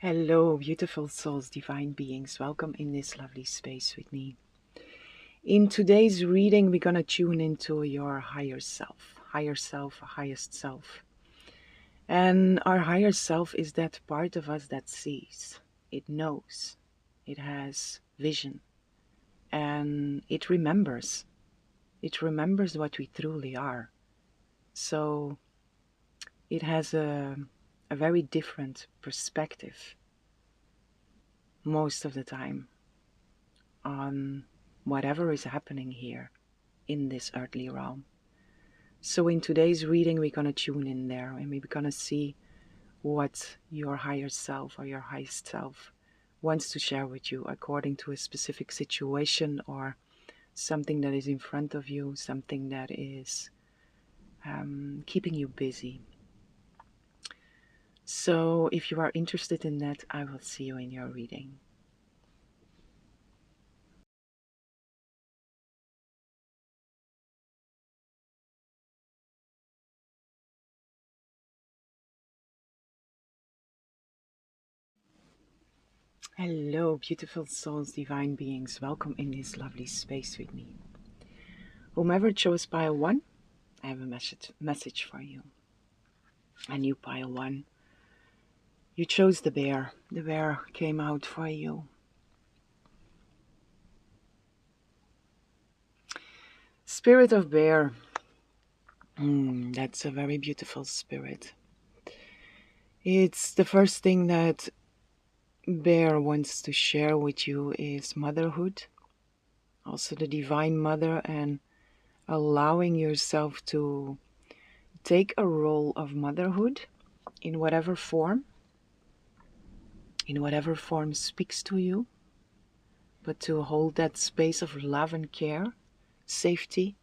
Hello, beautiful souls, divine beings. Welcome in this lovely space with me. In today's reading, we're going to tune into your higher self, highest self. And our higher self is that part of us that sees, it knows, it has vision, and it remembers. It remembers what we truly are. So it has a very different perspective most of the time on whatever is happening here in this earthly realm. So in today's reading, we're going to tune in there and we're going to see what your higher self or your highest self wants to share with you according to a specific situation or something that is in front of you, something that is keeping you busy. So if you are interested in that, I will see you in your reading. Hello, beautiful souls, divine beings. Welcome in this lovely space with me. Whomever chose pile 1, I have a message for you. And you, pile 1, you chose the bear. The bear came out for you. Spirit of bear. That's a very beautiful spirit. It's the first thing that bear wants to share with you is motherhood. Also the divine mother, and allowing yourself to take a role of motherhood in whatever form speaks to you, but to hold that space of love and care, safety.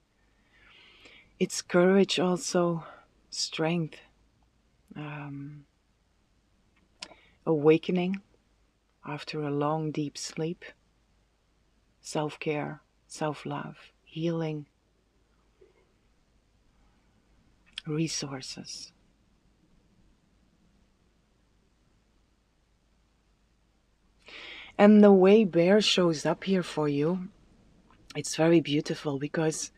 It's courage also, strength, awakening after a long deep sleep, self-care, self-love, healing, resources. And the way bear shows up here for you, it's very beautiful because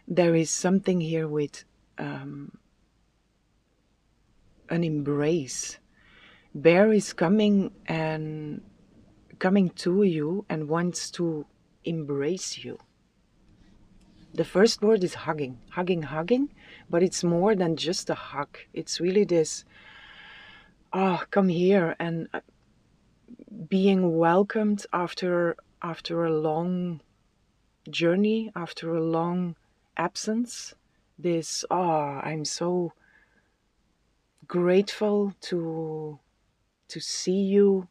there is something here with an embrace. Bear is coming to you and wants to embrace you. The first word is hugging, but it's more than just a hug. It's really this, come here, and being welcomed after a long journey, after a long absence. This, I'm so grateful to see you,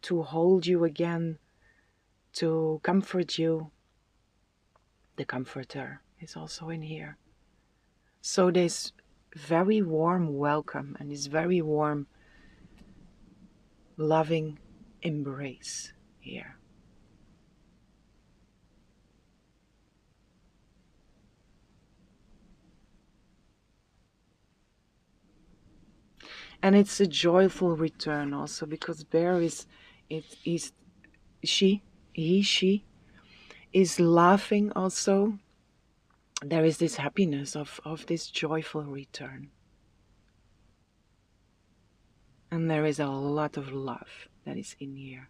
to hold you again, to comfort you. The comforter is also in here. So this very warm welcome and this very warm, loving embrace here. And it's a joyful return also, because bear she is laughing also. There is this happiness of this joyful return. And there is a lot of love that is in here.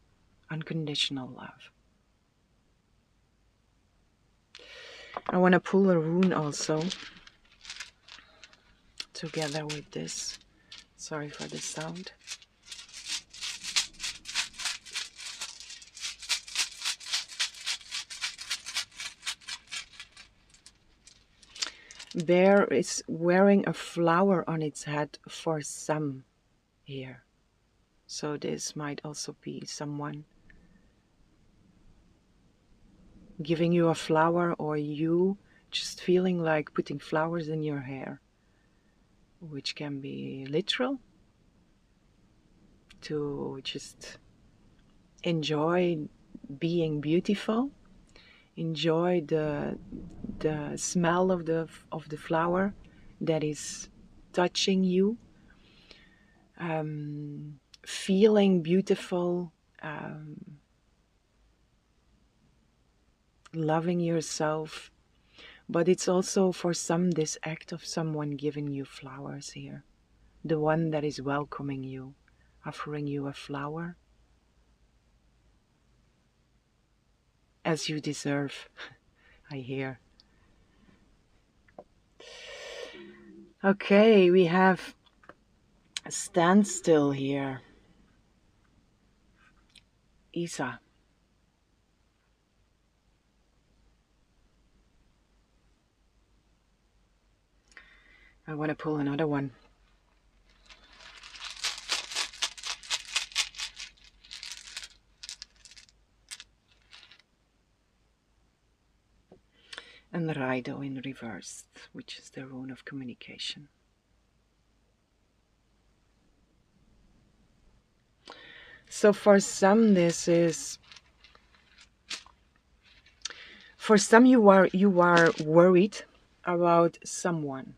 Unconditional love. I want to pull a rune also together with this. Sorry for the sound. Bear is wearing a flower on its head for some here. So this might also be someone giving you a flower, or you just feeling like putting flowers in your hair, which can be literal, to just enjoy being beautiful, enjoy the smell of the flower that is touching you, feeling beautiful, loving yourself. But it's also for some this act of someone giving you flowers here. The one that is welcoming you, offering you a flower as you deserve, I hear. Okay, we have a standstill here. Isa. I want to pull another one. And Raido in reverse, which is the rune of communication. So for some this is, for some you are worried about someone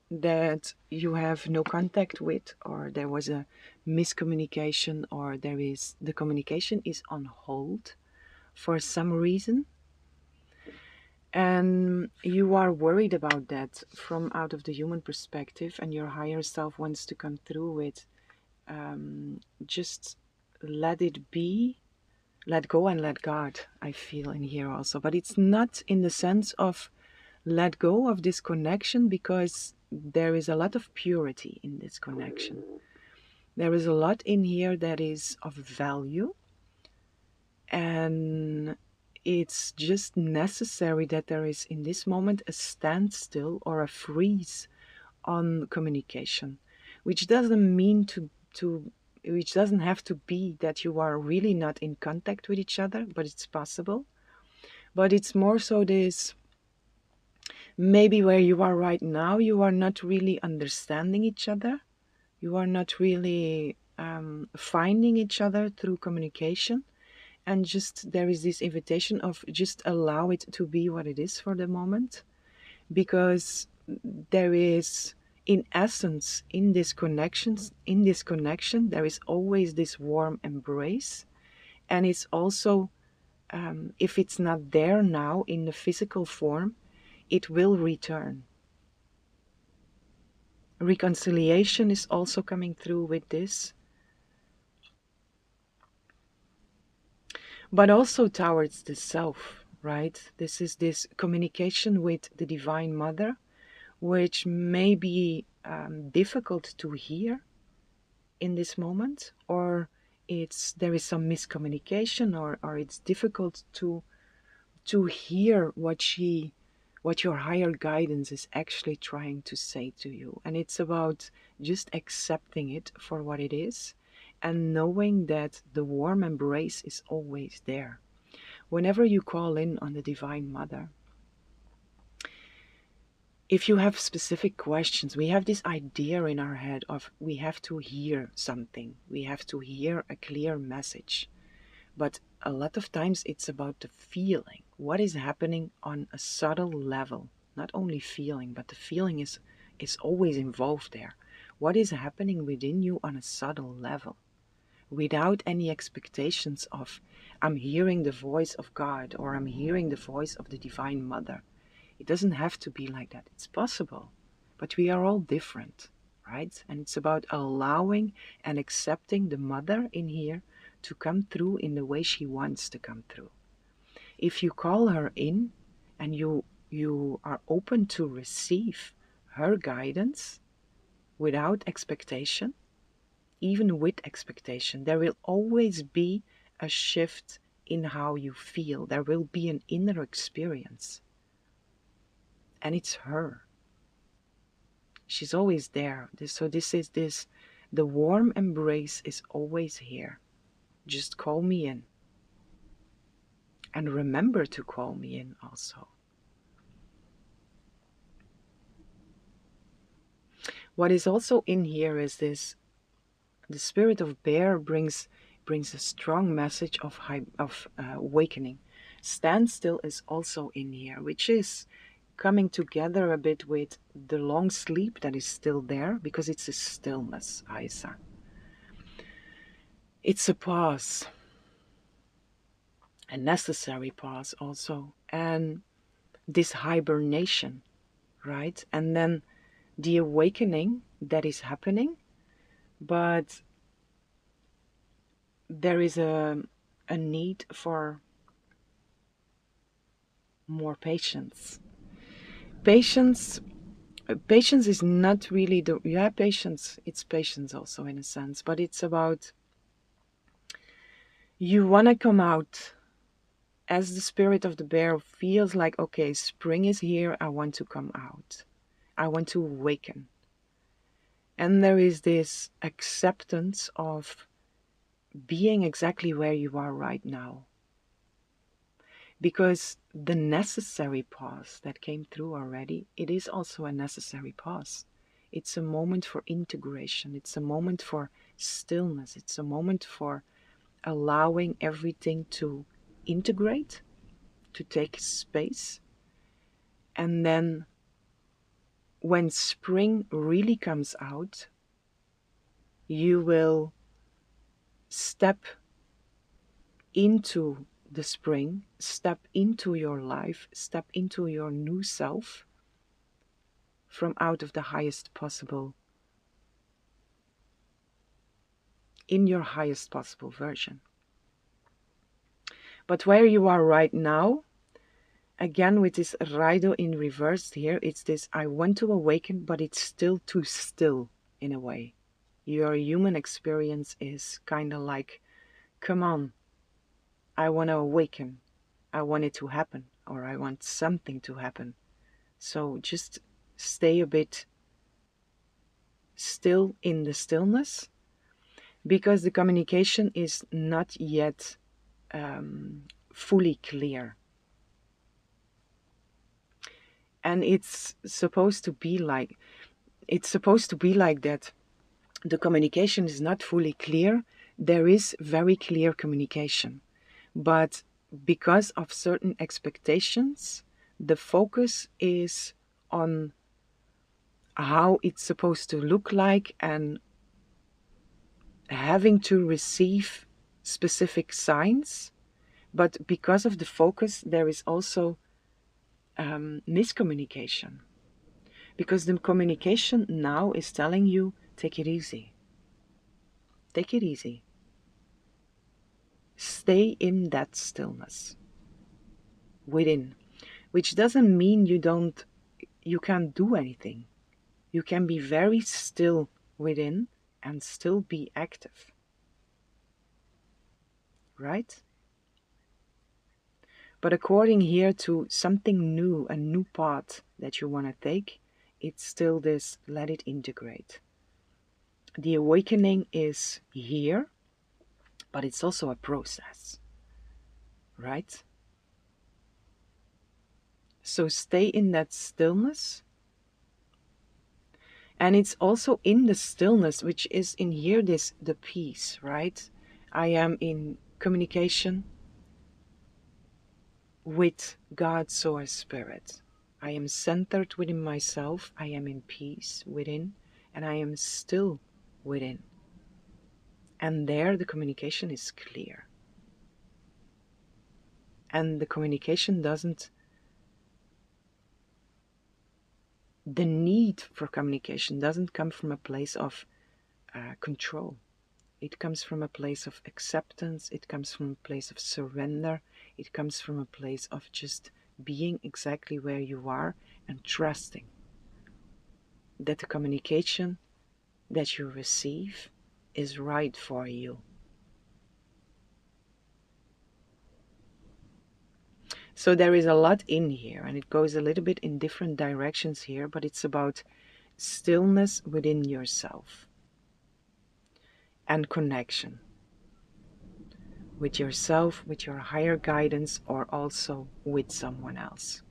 that you have no contact with, or there was a miscommunication, or the communication is on hold for some reason, and you are worried about that from out of the human perspective, and your higher self wants to come through with just let it be, let go and let God, I feel in here also. But it's not in the sense of let go of this connection, because there is a lot of purity in this connection. There is a lot in here that is of value, and it's just necessary that there is in this moment a standstill or a freeze on communication, which doesn't mean which doesn't have to be that you are really not in contact with each other, but it's possible. But it's more so this, maybe where you are right now, you are not really understanding each other. You are not really finding each other through communication. And just there is this invitation of just allow it to be what it is for the moment. Because there is, in essence, in this connection, there is always this warm embrace. And it's also, if it's not there now in the physical form, it will return. Reconciliation is also coming through with this, but also towards the self, right? This is this communication with the Divine Mother, which may be difficult to hear in this moment, or there is some miscommunication, or it's difficult to hear what your higher guidance is actually trying to say to you. And it's about just accepting it for what it is, and knowing that the warm embrace is always there. Whenever you call in on the Divine Mother, if you have specific questions, we have this idea in our head of we have to hear something, we have to hear a clear message. But a lot of times it's about the feeling. What is happening on a subtle level? Not only feeling, but the feeling is always involved there. What is happening within you on a subtle level? Without any expectations of, I'm hearing the voice of God, or I'm hearing the voice of the Divine Mother. It doesn't have to be like that. It's possible. But we are all different, right? And it's about allowing and accepting the Mother in here to come through in the way she wants to come through. If you call her in and you are open to receive her guidance without expectation, even with expectation, there will always be a shift in how you feel. There will be an inner experience. And it's her. She's always there. So the warm embrace is always here. Just call me in. And remember to call me in also. What is also in here is this, the spirit of bear brings a strong message of awakening. Standstill is also in here, which is coming together a bit with the long sleep that is still there, because it's a stillness, Isa. It's a pause, a necessary pause also, and this hibernation, right? And then the awakening that is happening, but there is a need for more patience. Patience, patience is not really the, yeah, patience, it's patience also in a sense, but it's about you want to come out as the spirit of the bear feels like, okay, spring is here, I want to come out. I want to awaken. And there is this acceptance of being exactly where you are right now. Because the necessary pause that came through already, it is also a necessary pause. It's a moment for integration. It's a moment for stillness. It's a moment for allowing everything to integrate, to take space. And then when spring really comes out, you will step into the spring, step into your life, step into your new self from out of the highest possible, in your highest possible version. But where you are right now, again with this Raido in reverse here, it's this I want to awaken, but it's still too still in a way. Your human experience is kind of like, come on, I want to awaken. I want it to happen, or I want something to happen. So just stay a bit still in the stillness, because the communication is not yet fully clear. And it's supposed to be like that. The communication is not fully clear. There is very clear communication, but because of certain expectations, the focus is on how it's supposed to look like and having to receive specific signs. But because of the focus, there is also miscommunication. Because the communication now is telling you, take it easy. Take it easy. Stay in that stillness within, which doesn't mean you can't do anything. You can be very still within and still be active, right? But according here to something new, a new path that you want to take, it's still this, let it integrate. The awakening is here, but it's also a process, right? So stay in that stillness. And it's also in the stillness, which is in here, the peace, right? I am in communication with God, Source, Spirit. I am centered within myself. I am in peace within, and I am still within. And there the communication is clear. And the communication doesn't, the need for communication doesn't come from a place of control. It comes from a place of acceptance. It comes from a place of surrender. It comes from a place of just being exactly where you are and trusting that the communication that you receive is right for you. So there is a lot in here, and it goes a little bit in different directions here, but it's about stillness within yourself and connection with yourself, with your higher guidance, or also with someone else.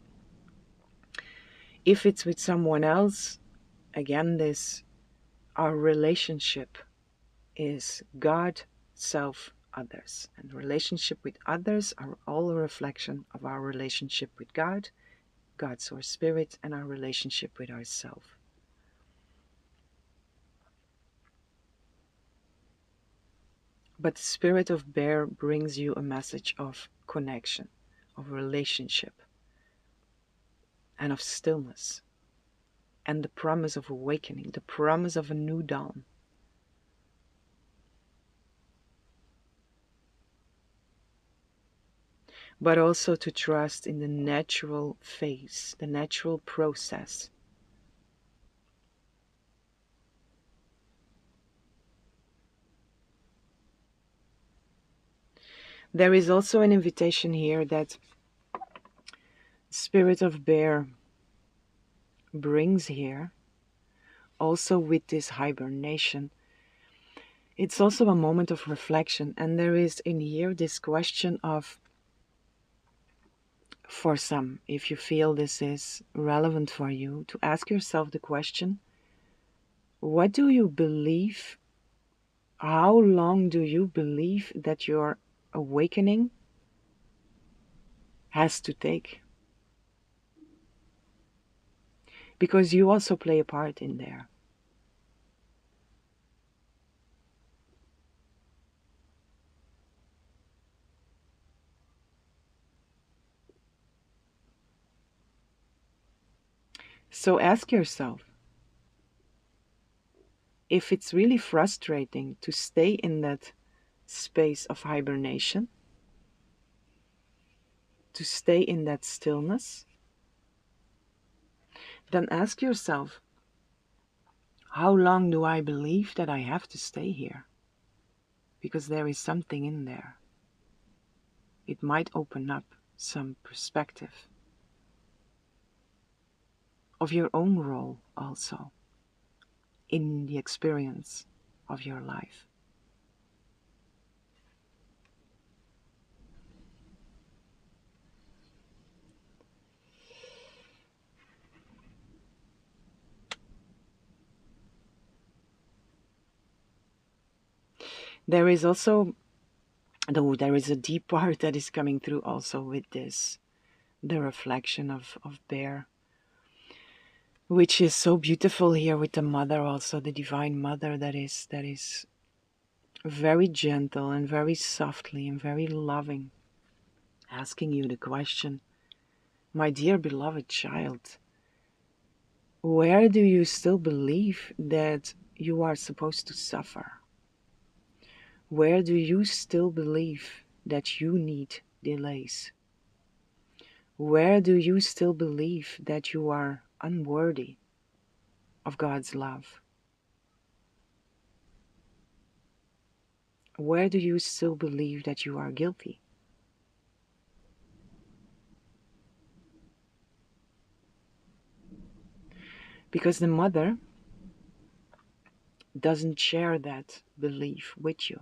If it's with someone else, again, our relationship is God, self, others. And relationship with others are all a reflection of our relationship with God, God's Source Spirit, and our relationship with ourselves. But the spirit of bear brings you a message of connection, of relationship, and of stillness, and the promise of awakening, the promise of a new dawn. But also to trust in the natural phase, the natural process. There is also an invitation here that Spirit of Bear brings here, also with this hibernation. It's also a moment of reflection, and there is in here this question of, for some, if you feel this is relevant for you, to ask yourself the question, what do you believe? How long do you believe that your awakening has to take? Because you also play a part in there. So ask yourself, if it's really frustrating to stay in that space of hibernation, to stay in that stillness, then ask yourself, how long do I believe that I have to stay here? Because there is something in there. It might open up some perspective of your own role also in the experience of your life. There is also, though there is a deep part that is coming through also with this, the reflection of Bear, which is so beautiful here with the mother, also the divine mother that is very gentle and very softly and very loving, asking you the question, my dear beloved child, where do you still believe that you are supposed to suffer? Where do you still believe that you need delays? Where do you still believe that you are unworthy of God's love? Where do you still believe that you are guilty? Because the mother doesn't share that belief with you.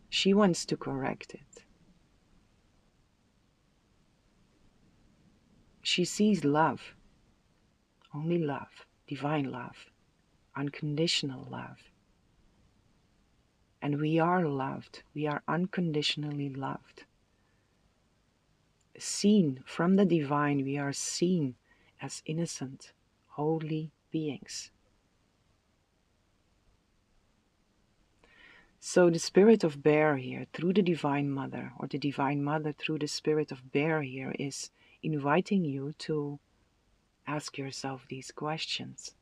She wants to correct it. She sees love, only love, divine love, unconditional love. And we are loved, we are unconditionally loved. Seen from the divine, we are seen as innocent, holy beings. So the spirit of Bear here, through the divine mother, or the divine mother through the spirit of Bear here, is inviting you to ask yourself these questions.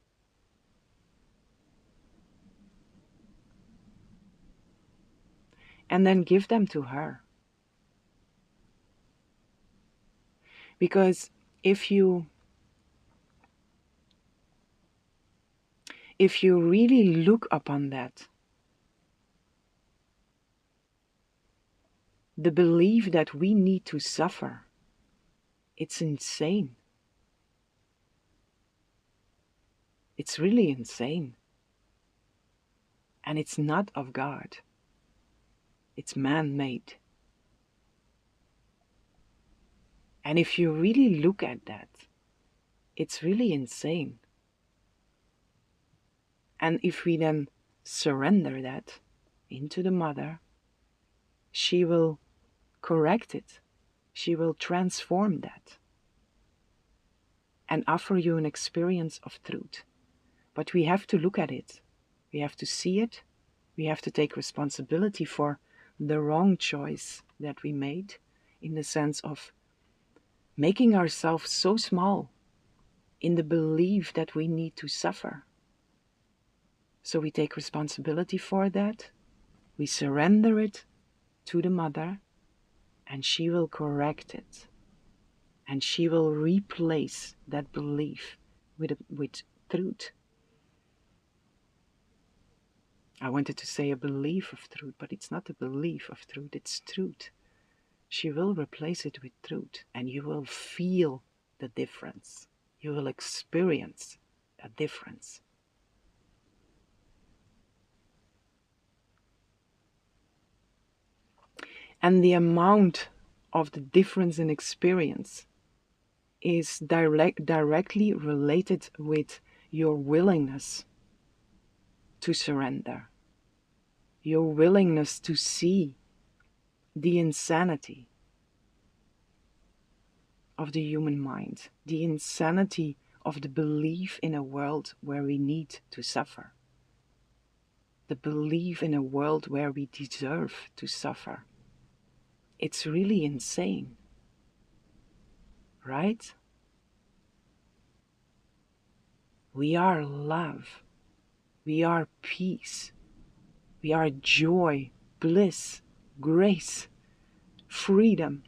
And then give them to her. Because if you really look upon that, the belief that we need to suffer, it's insane. It's really insane. And it's not of God. It's man-made. And if you really look at that, it's really insane. And if we then surrender that into the mother, she will correct it. She will transform that and offer you an experience of truth. But we have to look at it. We have to see it We have to take responsibility for the wrong choice that we made, in the sense of making ourselves so small in the belief that we need to suffer. So we take responsibility for that. We surrender it to the mother, and she will correct it. And she will replace that belief with truth. I wanted to say a belief of truth, but it's not a belief of truth, it's truth. She will replace it with truth, and you will feel the difference. You will experience a difference. And the amount of the difference in experience is directly related with your willingness to surrender, your willingness to see the insanity of the human mind, the insanity of the belief in a world where we need to suffer, the belief in a world where we deserve to suffer. It's really insane, right? We are love, we are peace, we are joy, bliss, grace, freedom.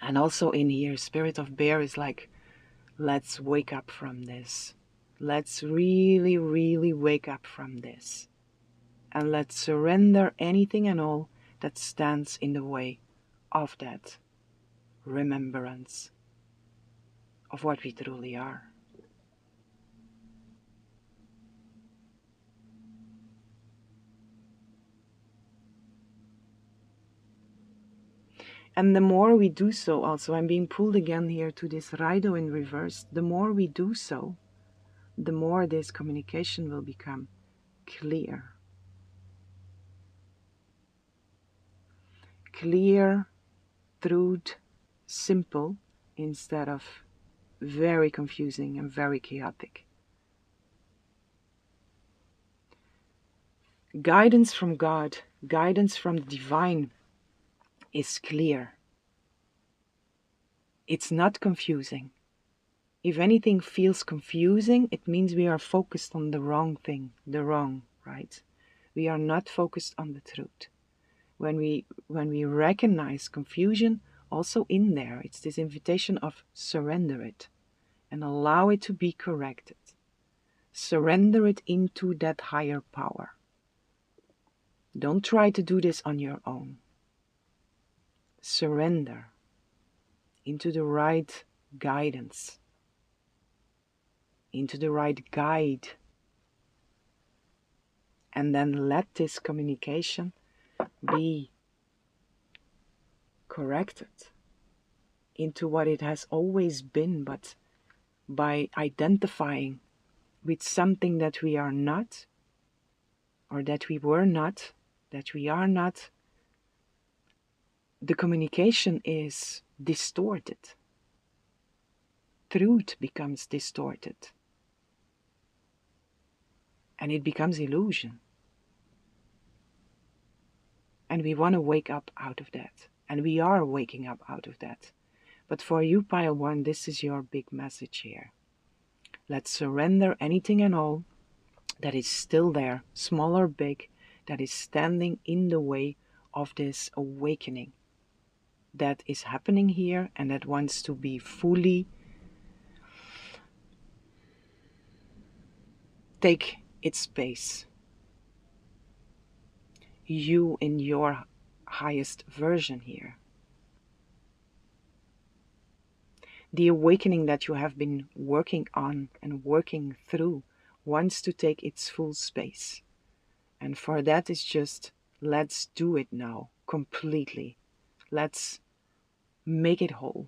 And also in here, Spirit of Bear is like, let's wake up from this. Let's really, really wake up from this. And let's surrender anything and all that stands in the way of that remembrance of what we truly are. And the more we do so, also, I'm being pulled again here to this rightnow in reverse. The more we do so, the more this communication will become clear. Clear, truth, simple, instead of very confusing and very chaotic. Guidance from God, guidance from the divine is clear. It's not confusing. If anything feels confusing, it means we are focused on the wrong thing, the wrong, right? We are not focused on the truth. When we recognize confusion, also in there, it's this invitation of surrender it and allow it to be corrected. Surrender it into that higher power. Don't try to do this on your own. Surrender into the right guidance, into the right guide, and then let this communication be corrected into what it has always been, but by identifying with something that we are not, or that we were not, that we are not, the communication is distorted. Truth becomes distorted. And it becomes illusion. And we want to wake up out of that. And we are waking up out of that. But for you, Pile 1, this is your big message here. Let's surrender anything and all that is still there, small or big, that is standing in the way of this awakening that is happening here and that wants to be fully take its space. You in your highest version here. The awakening that you have been working on and working through wants to take its full space. And for that is just, let's do it now, completely. Let's make it whole.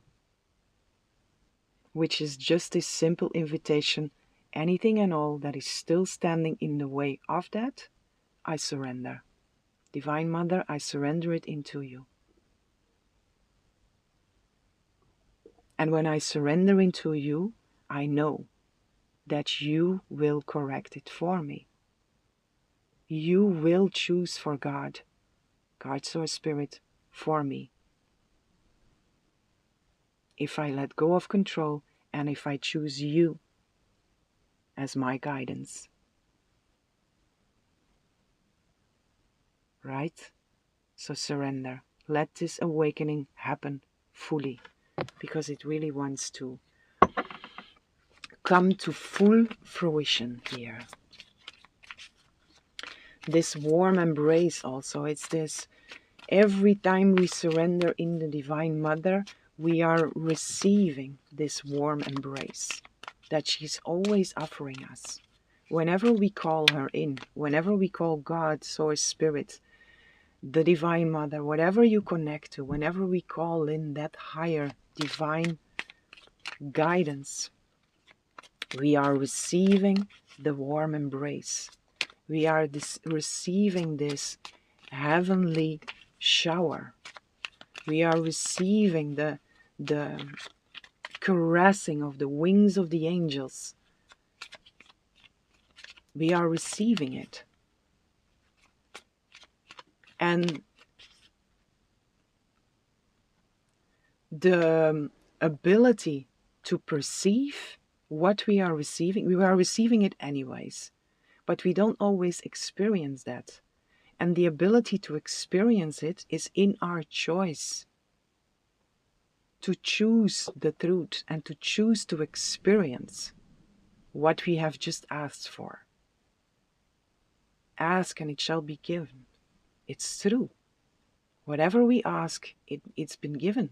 Which is just this simple invitation, anything and all that is still standing in the way of that, I surrender. Divine Mother, I surrender it into you. And when I surrender into you, I know that you will correct it for me. You will choose for God, Source, Spirit, for me. If I let go of control and if I choose you as my guidance. Right? So surrender. Let this awakening happen fully, because it really wants to come to full fruition here. This warm embrace also, it's this, every time we surrender in the Divine Mother, we are receiving this warm embrace that she's always offering us. Whenever we call her in, whenever we call God, Source, Spirit, the Divine Mother, whatever you connect to, whenever we call in that higher divine guidance, we are receiving the warm embrace. We are receiving this heavenly shower. We are receiving the caressing of the wings of the angels. We are receiving it. And the ability to perceive what we are receiving it anyways, but we don't always experience that. And the ability to experience it is in our choice. To choose the truth and to choose to experience what we have just asked for. Ask and it shall be given. It's true. Whatever we ask, it's been given.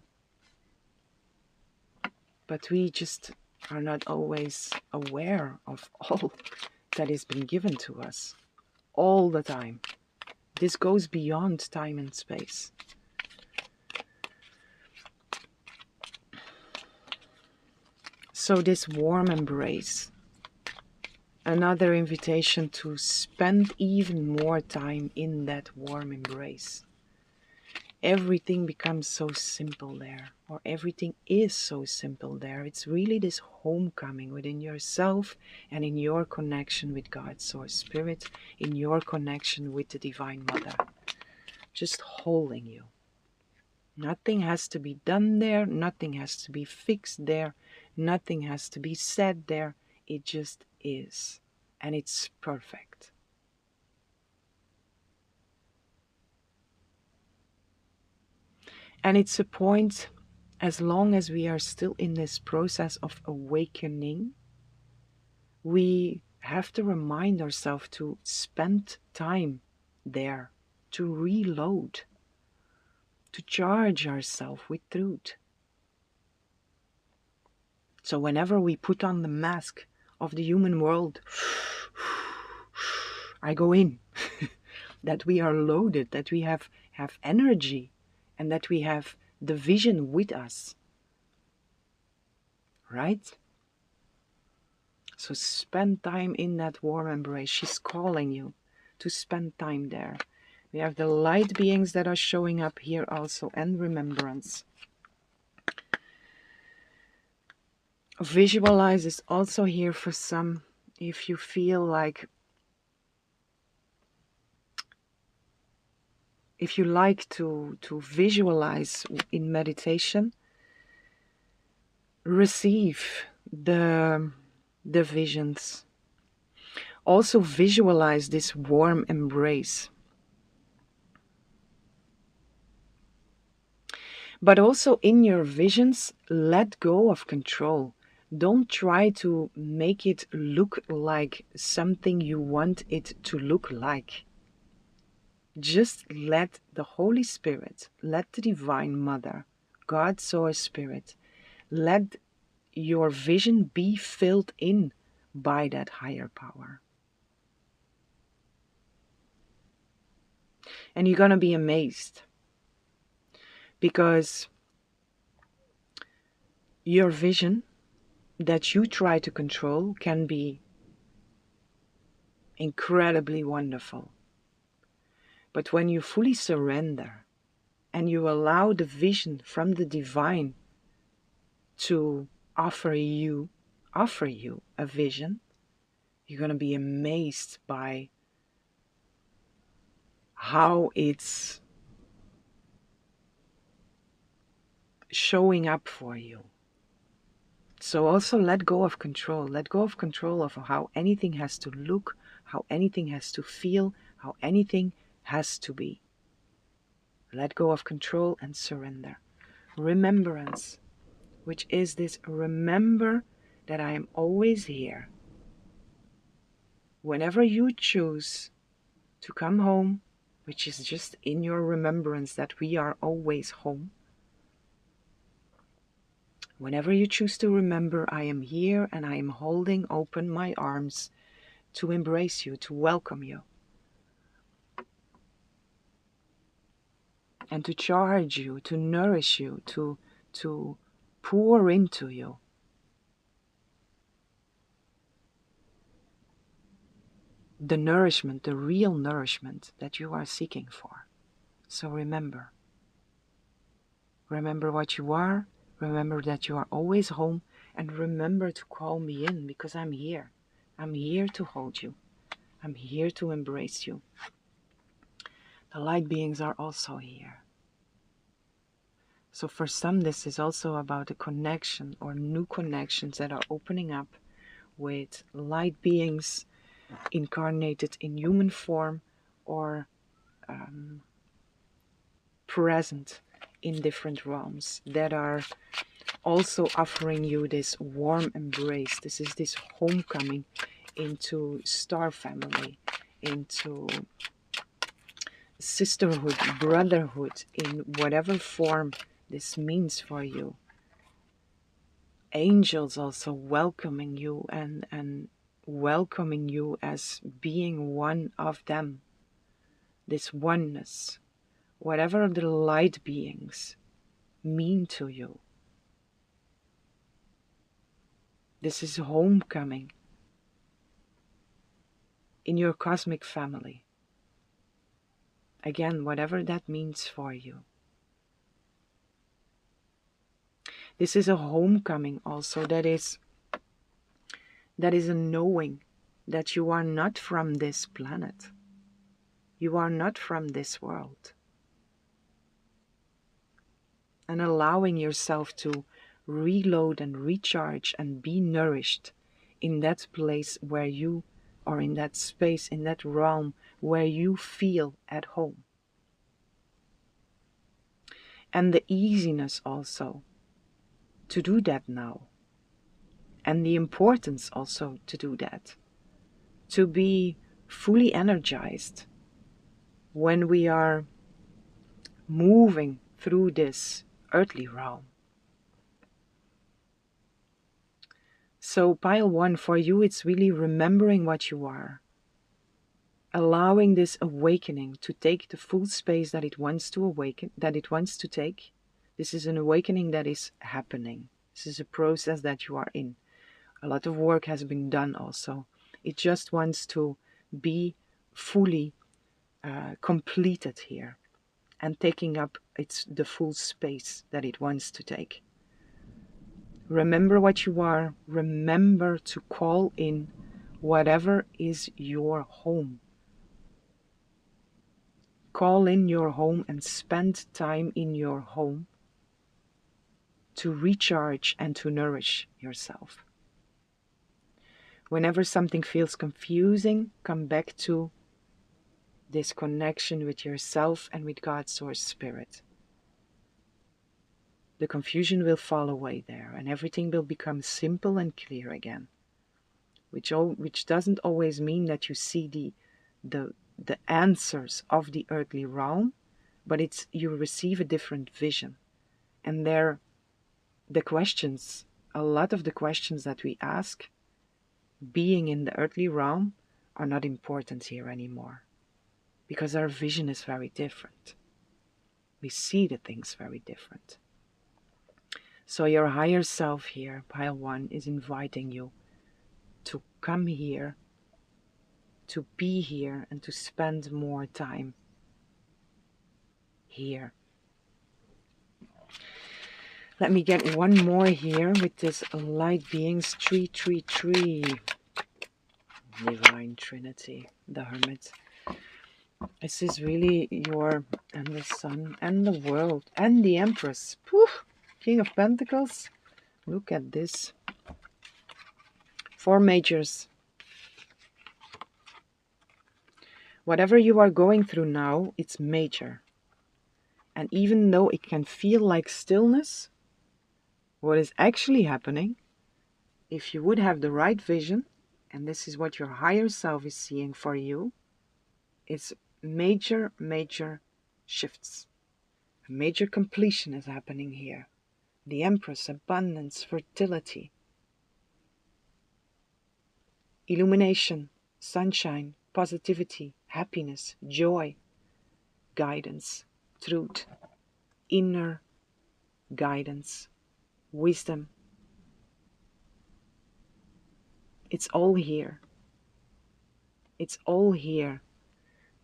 But we just are not always aware of all that has been given to us. All the time. This goes beyond time and space. So this warm embrace, another invitation to spend even more time in that warm embrace. Everything becomes so simple there, or everything is so simple there. It's really this homecoming within yourself and in your connection with God, Source, Spirit, in your connection with the Divine Mother. Just holding you. Nothing has to be done there, nothing has to be fixed there, nothing has to be said there. It just is. And it's perfect. And it's a point, as long as we are still in this process of awakening, we have to remind ourselves to spend time there, to reload, to charge ourselves with truth. So whenever we put on the mask of the human world, I go in, that we are loaded, that we have energy, and that we have the vision with us. Right? So spend time in that warm embrace. She's calling you to spend time there. We have the light beings that are showing up here also, and remembrance. Visualize is also here for some. If you feel like, if you like to visualize in meditation, receive the visions. Also visualize this warm embrace. But also in your visions, let go of control. Don't try to make it look like something you want it to look like. Just let the Holy Spirit, let the Divine Mother, God, Source, Spirit, let your vision be filled in by that higher power. And you're going to be amazed, because your vision that you try to control can be incredibly wonderful. But when you fully surrender and you allow the vision from the divine to offer you a vision, You're going to be amazed by how it's showing up for you. So also let go of control. Let go of control of how anything has to look, how anything has to feel, how anything has to be. Let go of control and surrender. Remembrance, which is this: remember that I am always here. Whenever you choose to come home, which is just in your remembrance that we are always home. Whenever you choose to remember, I am here and I am holding open my arms to embrace you, to welcome you, and to charge you, to nourish you, to pour into you. The nourishment, the real nourishment that you are seeking for. So remember. Remember what you are. Remember that you are always home. And remember to call me in, because I'm here. I'm here to hold you. I'm here to embrace you. The light beings are also here. So for some, this is also about a connection or new connections that are opening up with light beings incarnated in human form or present in different realms that are also offering you this warm embrace. This is this homecoming into star family, into sisterhood, brotherhood, in whatever form this means for you. Angels also welcoming you and welcoming you as being one of them. This oneness, whatever the light beings mean to you. This is homecoming in your cosmic family. Again, whatever that means for you. This is a homecoming also that is a knowing that you are not from this planet. You are not from this world. And allowing yourself to reload and recharge and be nourished in that place where you, or in that space, in that realm where you feel at home. And the easiness also to do that now. And the importance also to do that. To be fully energized when we are moving through this earthly realm. So pile 1 for you, it's really remembering what you are. Allowing this awakening to take the full space that it wants to awaken, that it wants to take. This is an awakening that is happening. This is a process that you are in. A lot of work has been done also. It just wants to be fully completed here and taking up the full space that it wants to take. Remember what you are. Remember to call in whatever is your home. Call in your home and spend time in your home to recharge and to nourish yourself. Whenever something feels confusing, come back to this connection with yourself and with God's source spirit. The confusion will fall away there and everything will become simple and clear again. Which doesn't always mean that you see the answers of the earthly realm, but you receive a different vision. And the questions, a lot of the questions that we ask, being in the earthly realm, are not important here anymore. Because our vision is very different. We see the things very different. So your higher self here, pile 1, is inviting you to come here, to be here, and to spend more time here. Let me get one more here with this light beings 333. Divine Trinity, the Hermit. This is really your, and the Sun, and the World, and the Empress. Poof! King of Pentacles. Look at this. 4 majors. Whatever you are going through now, it's major. And even though it can feel like stillness, what is actually happening, if you would have the right vision, and this is what your higher self is seeing for you, it's major, major shifts. A major completion is happening here. The Empress, abundance, fertility, illumination, sunshine, positivity, happiness, joy, guidance, truth, inner guidance, wisdom. It's all here. It's all here.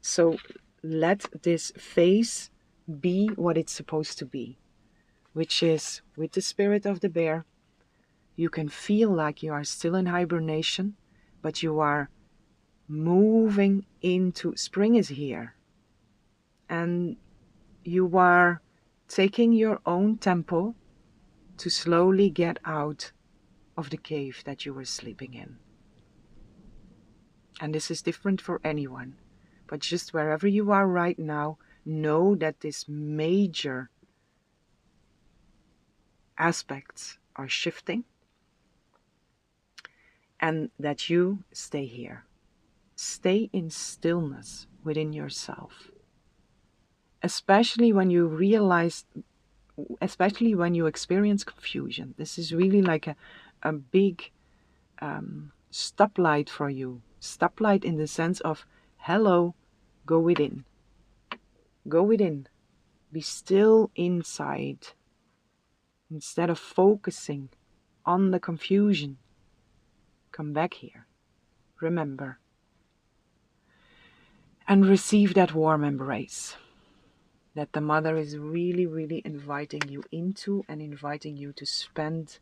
So let this phase be what it's supposed to be, which is with the spirit of the bear. You can feel like you are still in hibernation, but you are moving into spring is here. And you are taking your own tempo to slowly get out of the cave that you were sleeping in. And this is different for anyone. But just wherever you are right now, know that these major aspects are shifting and that you stay here. Stay in stillness within yourself. Especially when you realize, especially when you experience confusion. This is really like a big stoplight for you. Stoplight in the sense of, hello, go within. Go within. Be still inside. Instead of focusing on the confusion, come back here. Remember. And receive that warm embrace that the Mother is really, really inviting you into and inviting you to spend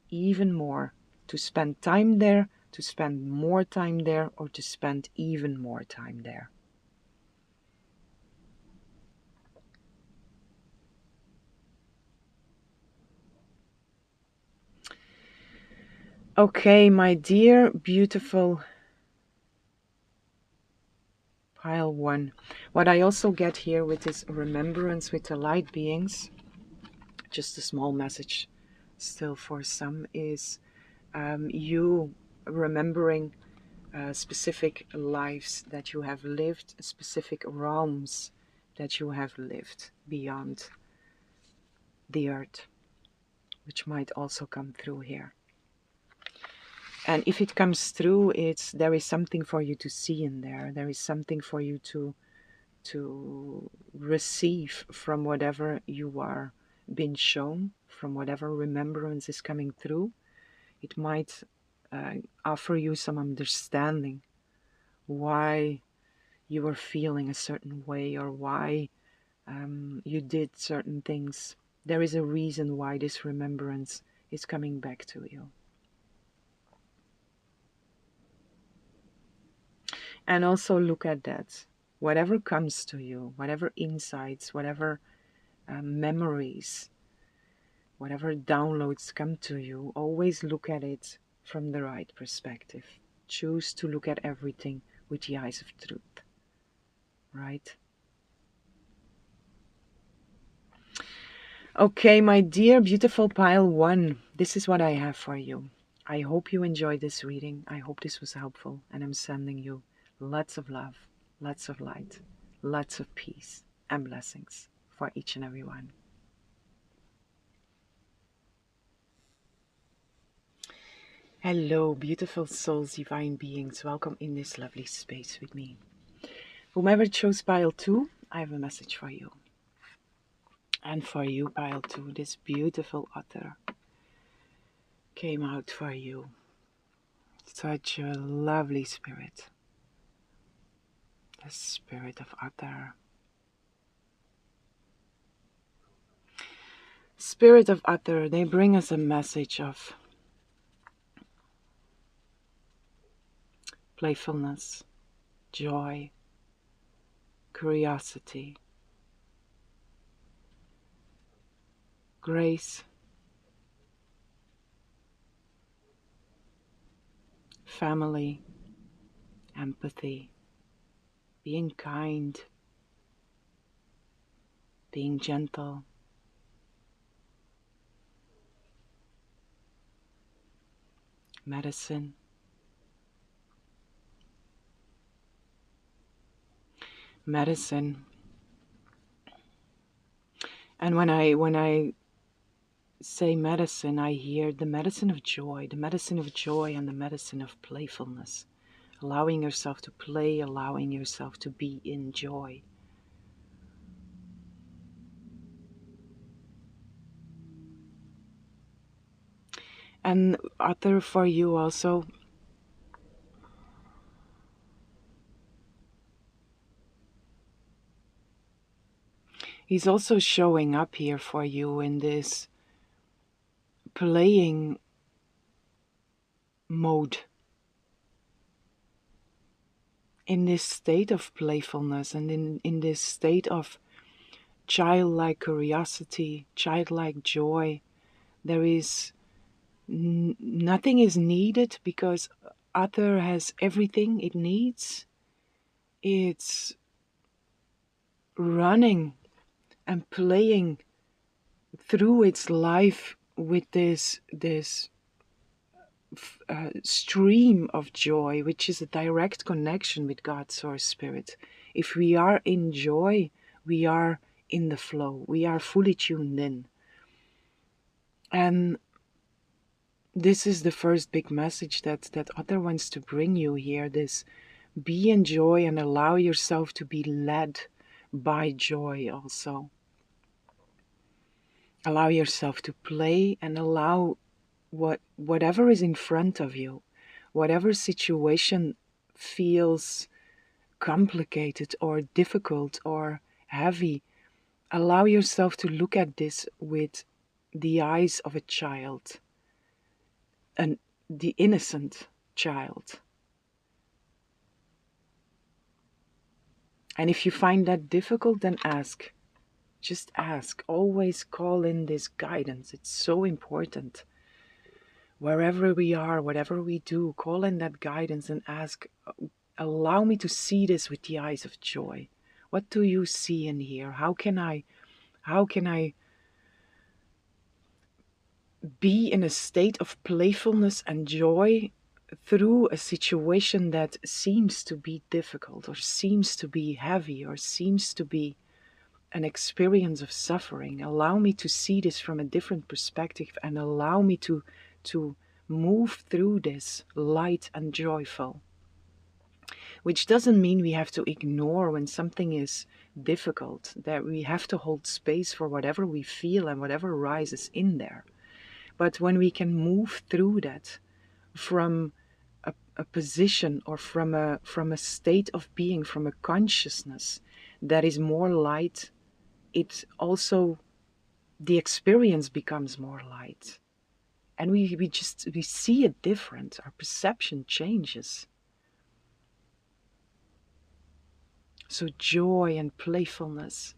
even more, to spend time there, to spend more time there, or to spend even more time there. Okay, my dear, beautiful pile 1. What I also get here with this remembrance with the light beings, just a small message still for some, is you remembering specific lives that you have lived, specific realms that you have lived beyond the earth, which might also come through here. And if it comes through, there is something for you to see in there. There is something for you to receive from whatever you are being shown, from whatever remembrance is coming through. It might offer you some understanding why you were feeling a certain way, or why you did certain things. There is a reason why this remembrance is coming back to you. And also look at that. Whatever comes to you, whatever insights, whatever memories, whatever downloads come to you, always look at it from the right perspective. Choose to look at everything with the eyes of truth. Right? Okay, my dear, beautiful pile 1, this is what I have for you. I hope you enjoyed this reading. I hope this was helpful. And I'm sending you lots of love, lots of light, lots of peace and blessings for each and every one. Hello, beautiful souls, divine beings. Welcome in this lovely space with me. Whomever chose pile 2, I have a message for you. And for you, pile 2, this beautiful otter came out for you. Such a lovely spirit. The spirit of otter. Spirit of otter, they bring us a message of playfulness, joy, curiosity, grace, family, empathy, being kind, being gentle, medicine, medicine. And when I say medicine, I hear the medicine of joy, the medicine of joy and the medicine of playfulness. Allowing yourself to play, allowing yourself to be in joy. And Arthur, for you also, he's also showing up here for you in this playing mode, in this state of playfulness and in this state of childlike curiosity, childlike joy. There is nothing is needed because Arthur has everything it needs. It's running and playing through its life with this stream of joy, which is a direct connection with God's source spirit. If we are in joy, we are in the flow, we are fully tuned in. And this is the first big message that Other wants to bring you here. This: be in joy and allow yourself to be led by joy also. Allow yourself to play and allow whatever is in front of you, whatever situation feels complicated or difficult or heavy, allow yourself to look at this with the eyes of a child, and the innocent child. And if you find that difficult, then ask. Just ask. Always call in this guidance. It's so important. Wherever we are, whatever we do, call in that guidance and ask, allow me to see this with the eyes of joy. What do you see in here? How can I be in a state of playfulness and joy through a situation that seems to be difficult or seems to be heavy or seems to be an experience of suffering? Allow me to see this from a different perspective and allow me to move through this light and joyful. Which doesn't mean we have to ignore when something is difficult, that we have to hold space for whatever we feel and whatever rises in there. But when we can move through that from a position or from a state of being, from a consciousness that is more light, it also, the experience becomes more light. And we see it different. Our perception changes. So joy and playfulness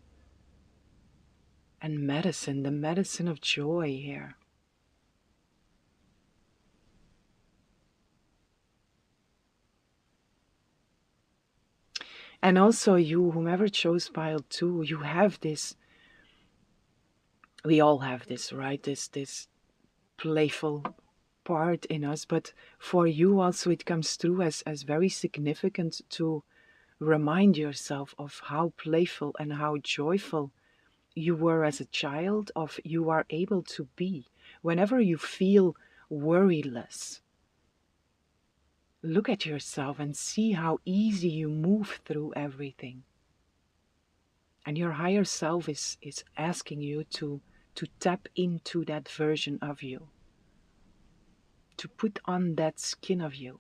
and medicine, the medicine of joy here. And also you, whomever chose pile 2, you have this, we all have this, right? This playful part in us, but for you also it comes through as very significant to remind yourself of how playful and how joyful you were as a child, of you are able to be whenever you feel worryless. Look at yourself and see how easy you move through everything. And your higher self is asking you to tap into that version of you, to put on that skin of you,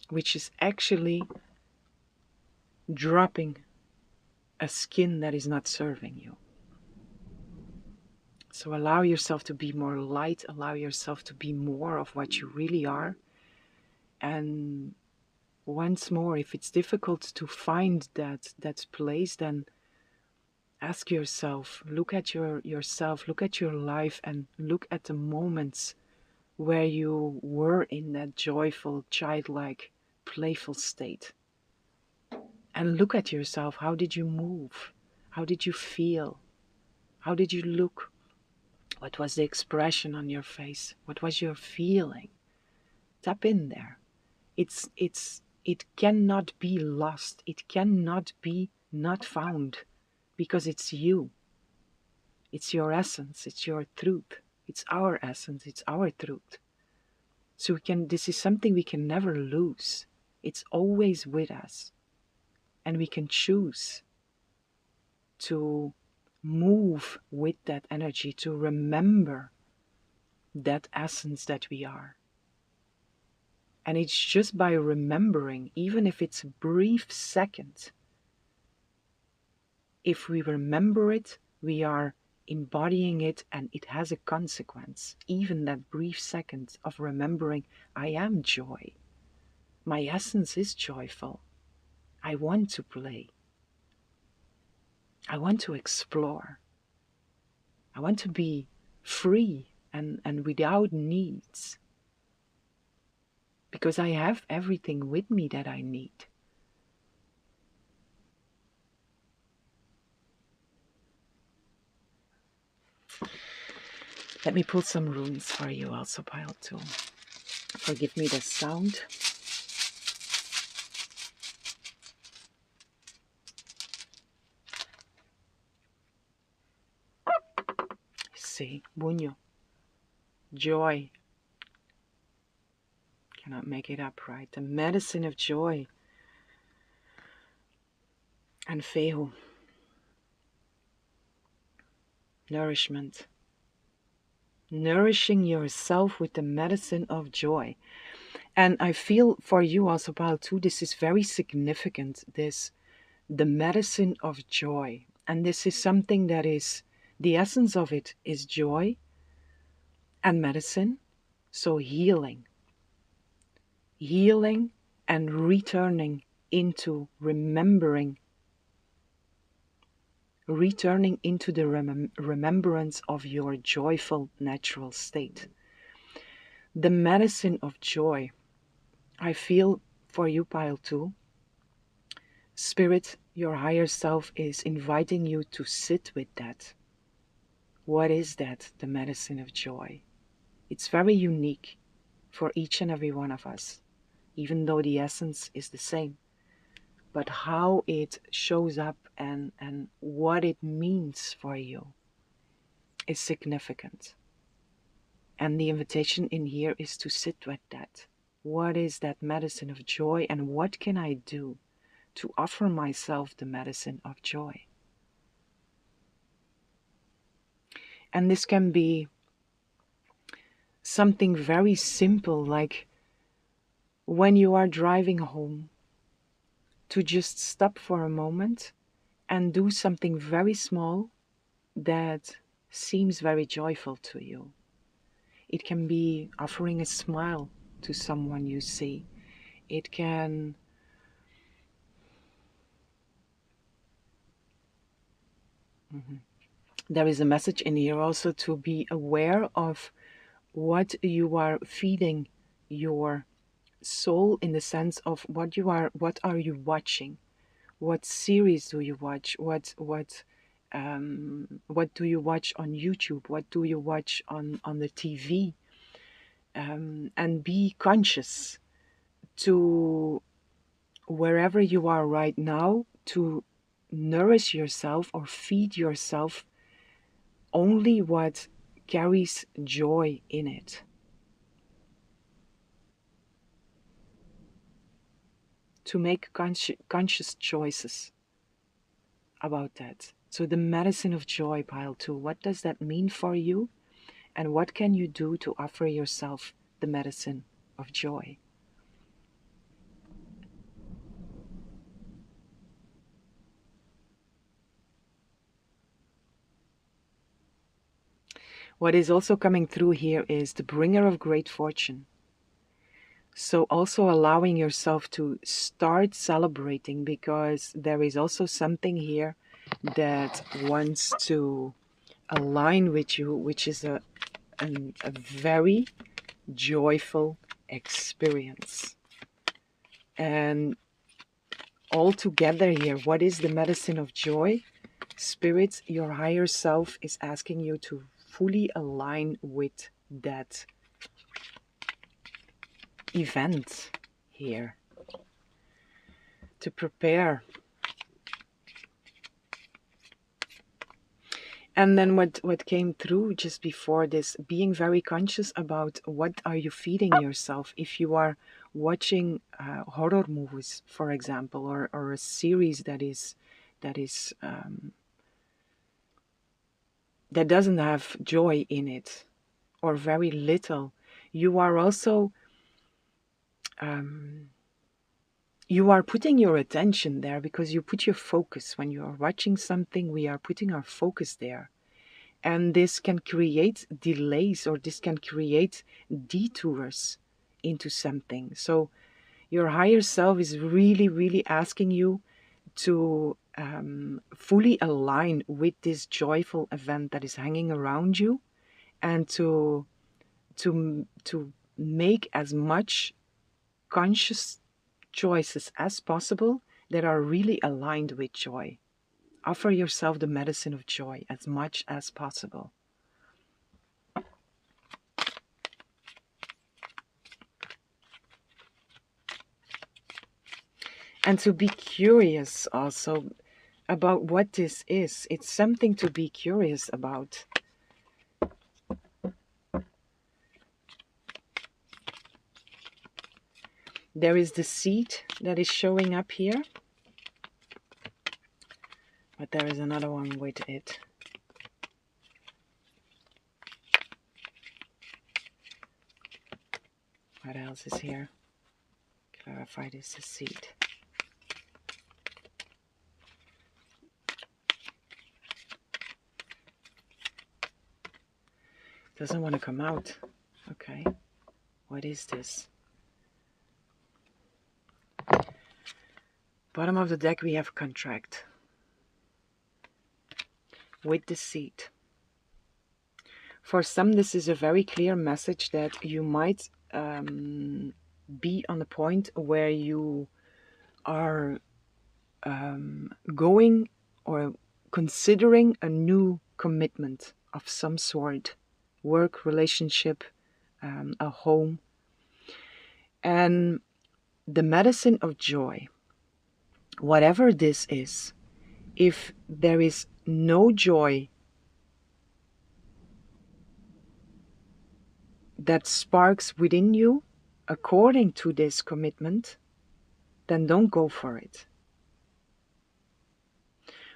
which is actually dropping a skin that is not serving you. So allow yourself to be more light, allow yourself to be more of what you really are, And once more, if it's difficult to find that place, then ask yourself, look at yourself, look at your life, and look at the moments where you were in that joyful, childlike, playful state. And look at yourself. How did you move? How did you feel? How did you look? What was the expression on your face? What was your feeling? Tap in there. It cannot be lost. It cannot be not found, because it's you. It's your essence. It's your truth. It's our essence. It's our truth. So this is something we can never lose. It's always with us. And we can choose to move with that energy, to remember that essence that we are. And it's just by remembering, even if it's a brief second, if we remember it, we are embodying it, and it has a consequence. Even that brief second of remembering, I am joy. My essence is joyful. I want to play. I want to explore. I want to be free and without needs. Because I have everything with me that I need. Let me pull some runes for you also, pile 2. Forgive me the sound. See, bunyo. Joy. Cannot make it up, right? The medicine of joy. And fehu. Nourishment. Nourishing yourself with the medicine of joy. And I feel for you also, pile 2, this is very significant. The medicine of joy. And this is something that is, the essence of it is joy and medicine. So healing and returning into remembering, returning into the remembrance of your joyful natural state. The medicine of joy, I feel for you, pile 2. Spirit, your higher self, is inviting you to sit with that. What is that, the medicine of joy? It's very unique for each and every one of us, even though the essence is the same. But how it shows up and what it means for you is significant. And the invitation in here is to sit with that. What is that medicine of joy, and what can I do to offer myself the medicine of joy? And this can be something very simple, like when you are driving home, to just stop for a moment and do something very small that seems very joyful to you. It can be offering a smile to someone you see. It can There is a message in here also to be aware of what you are feeding your soul, in the sense of what are you watching? What series do you watch? What do you watch on YouTube? What do you watch on the TV? And be conscious to wherever you are right now, to nourish yourself or feed yourself only what carries joy in it. To make conscious choices about that. So the medicine of joy, pile 2, what does that mean for you? And what can you do to offer yourself the medicine of joy? What is also coming through here is the bringer of great fortune. So also allowing yourself to start celebrating, because there is also something here that wants to align with you, which is a very joyful experience. And all together here, what is the medicine of joy? Spirit, your higher self is asking you to fully align with that event here, to prepare. And then what came through just before this, being very conscious about what are you feeding yourself. If you are watching horror movies, for example, or a series that doesn't have joy in it, or very little, you are also you are putting your attention there, because you put your focus. When you are watching something, we are putting our focus there. And this can create delays, or this can create detours into something. So your higher self is really, really asking you to fully align with this joyful event that is hanging around you, and to make as much conscious choices as possible that are really aligned with joy. Offer yourself the medicine of joy as much as possible. And to be curious also about what this is. It's something to be curious about. There is the seed that is showing up here. But there is another one with it. What else is here? Clarify this, the seed. Doesn't want to come out. Okay. What is this? Bottom of the deck we have contract. With the seed. For some, this is a very clear message that you might be on the point where you are going or considering a new commitment of some sort. Work, relationship, a home. And the medicine of joy, whatever this is, if there is no joy that sparks within you according to this commitment, then don't go for it.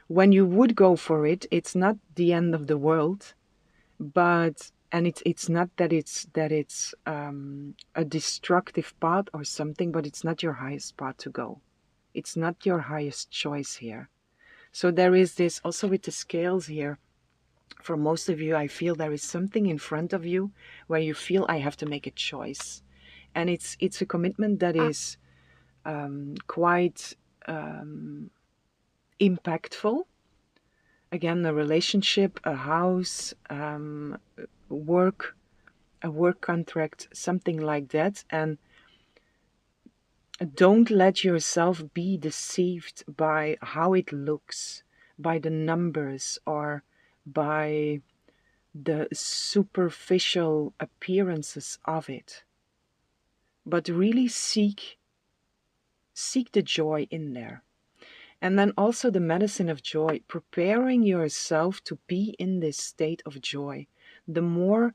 When you would go for it, it's not the end of the world, and it's not that it's a destructive path or something, but it's not your highest path to go. It's not your highest choice here. So there is this also with the scales here. For most of you, I feel there is something in front of you where you feel I have to make a choice, and it's a commitment that is quite impactful. Again, a relationship, a house, work, a work contract, something like that. And don't let yourself be deceived by how it looks, by the numbers, or by the superficial appearances of it. But really seek the joy in there. And then also the medicine of joy, preparing yourself to be in this state of joy. The more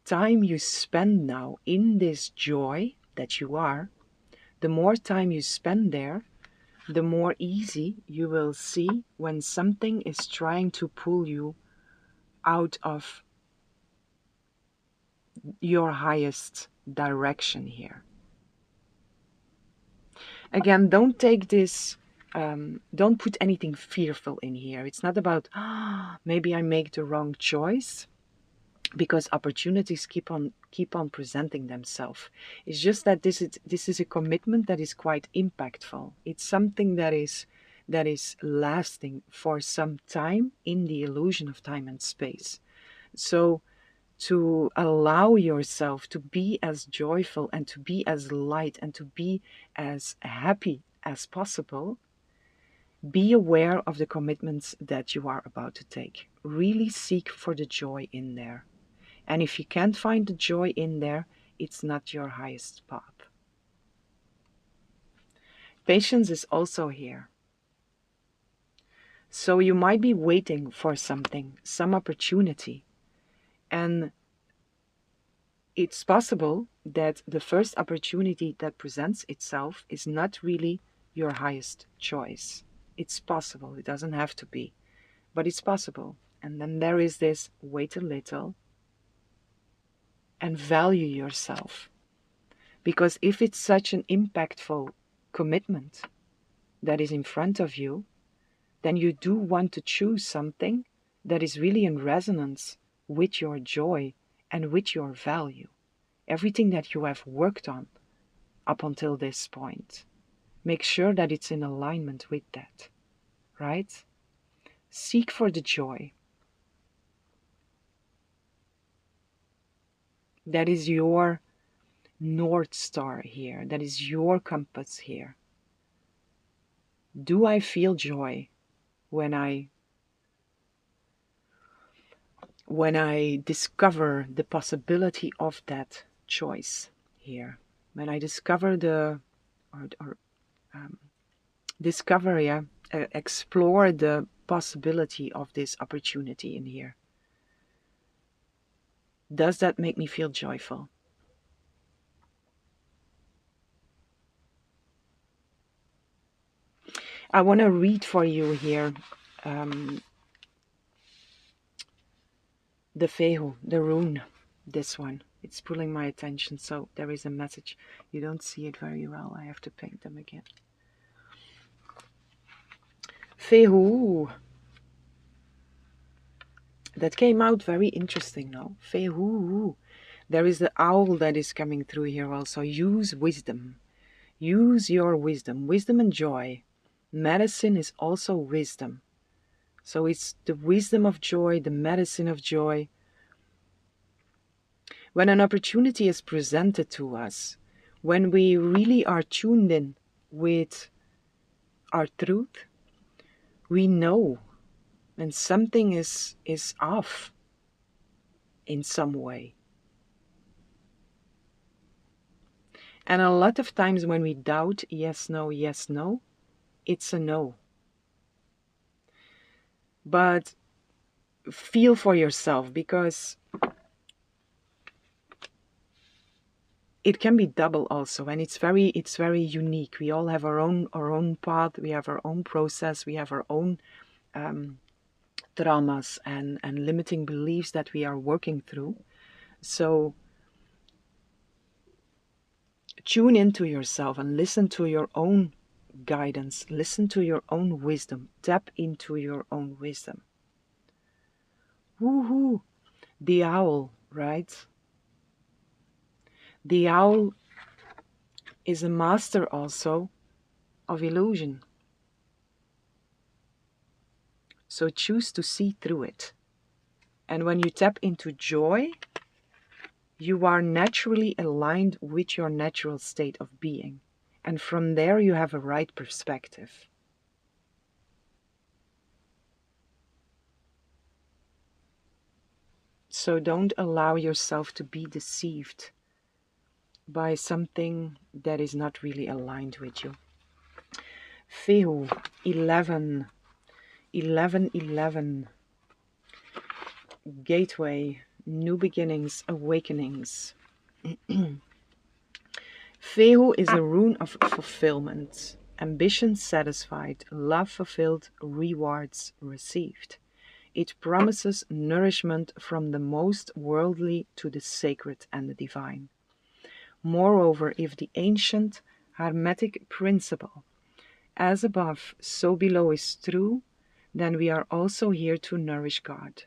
time you spend now in this joy that you are, the more time you spend there, the more easy you will see when something is trying to pull you out of your highest direction here. Again, don't take this, don't put anything fearful in here. It's not about, maybe I make the wrong choice. because opportunities keep on presenting themselves. It's just that this is a commitment that is quite impactful. It's something that is lasting for some time in the illusion of time and space. So to allow yourself to be as joyful and to be as light and to be as happy as possible, be aware of the commitments that you are about to take. Really seek for the joy in there. And if you can't find the joy in there, it's not your highest path. Patience is also here. So you might be waiting for something, some opportunity. And it's possible that the first opportunity that presents itself is not really your highest choice. It's possible. It doesn't have to be, but it's possible. And then there is this wait a little and value yourself. Because if it's such an impactful commitment that is in front of you, then you do want to choose something that is really in resonance with your joy and with your value. Everything that you have worked on up until this point. Make sure that it's in alignment with that, right? Seek for the joy. That is your North Star here. That is your compass here. Do I feel joy when I discover the possibility of that choice here? When I discover explore the possibility of this opportunity in here. Does that make me feel joyful? I want to read for you here the Fehu, the rune, this one. It's pulling my attention, so there is a message. You don't see it very well. I have to paint them again. Fehu. That came out very interesting now. Fehu. There is the owl that is coming through here also. Use wisdom. Use your wisdom. Wisdom and joy. Medicine is also wisdom. So it's the wisdom of joy, the medicine of joy. When an opportunity is presented to us, when we really are tuned in with our truth, we know when something is off in some way. And a lot of times when we doubt yes, no, it's a no. But feel for yourself, because it can be double also, and it's very unique. We all have our own path, we have our own process, we have our own traumas and limiting beliefs that we are working through. So tune into yourself and listen to your own guidance, listen to your own wisdom, tap into your own wisdom. Woohoo! The owl, right? The owl is a master also of illusion. So choose to see through it. And when you tap into joy, you are naturally aligned with your natural state of being. And from there you have a right perspective. So don't allow yourself to be deceived by something that is not really aligned with you. Feel 11. Gateway, new beginnings, awakenings. Fehu is a rune of fulfillment, ambition satisfied, love fulfilled, rewards received. It promises nourishment from the most worldly to the sacred and the divine. Moreover, if the ancient Hermetic principle, as above, so below, is true, then we are also here to nourish God.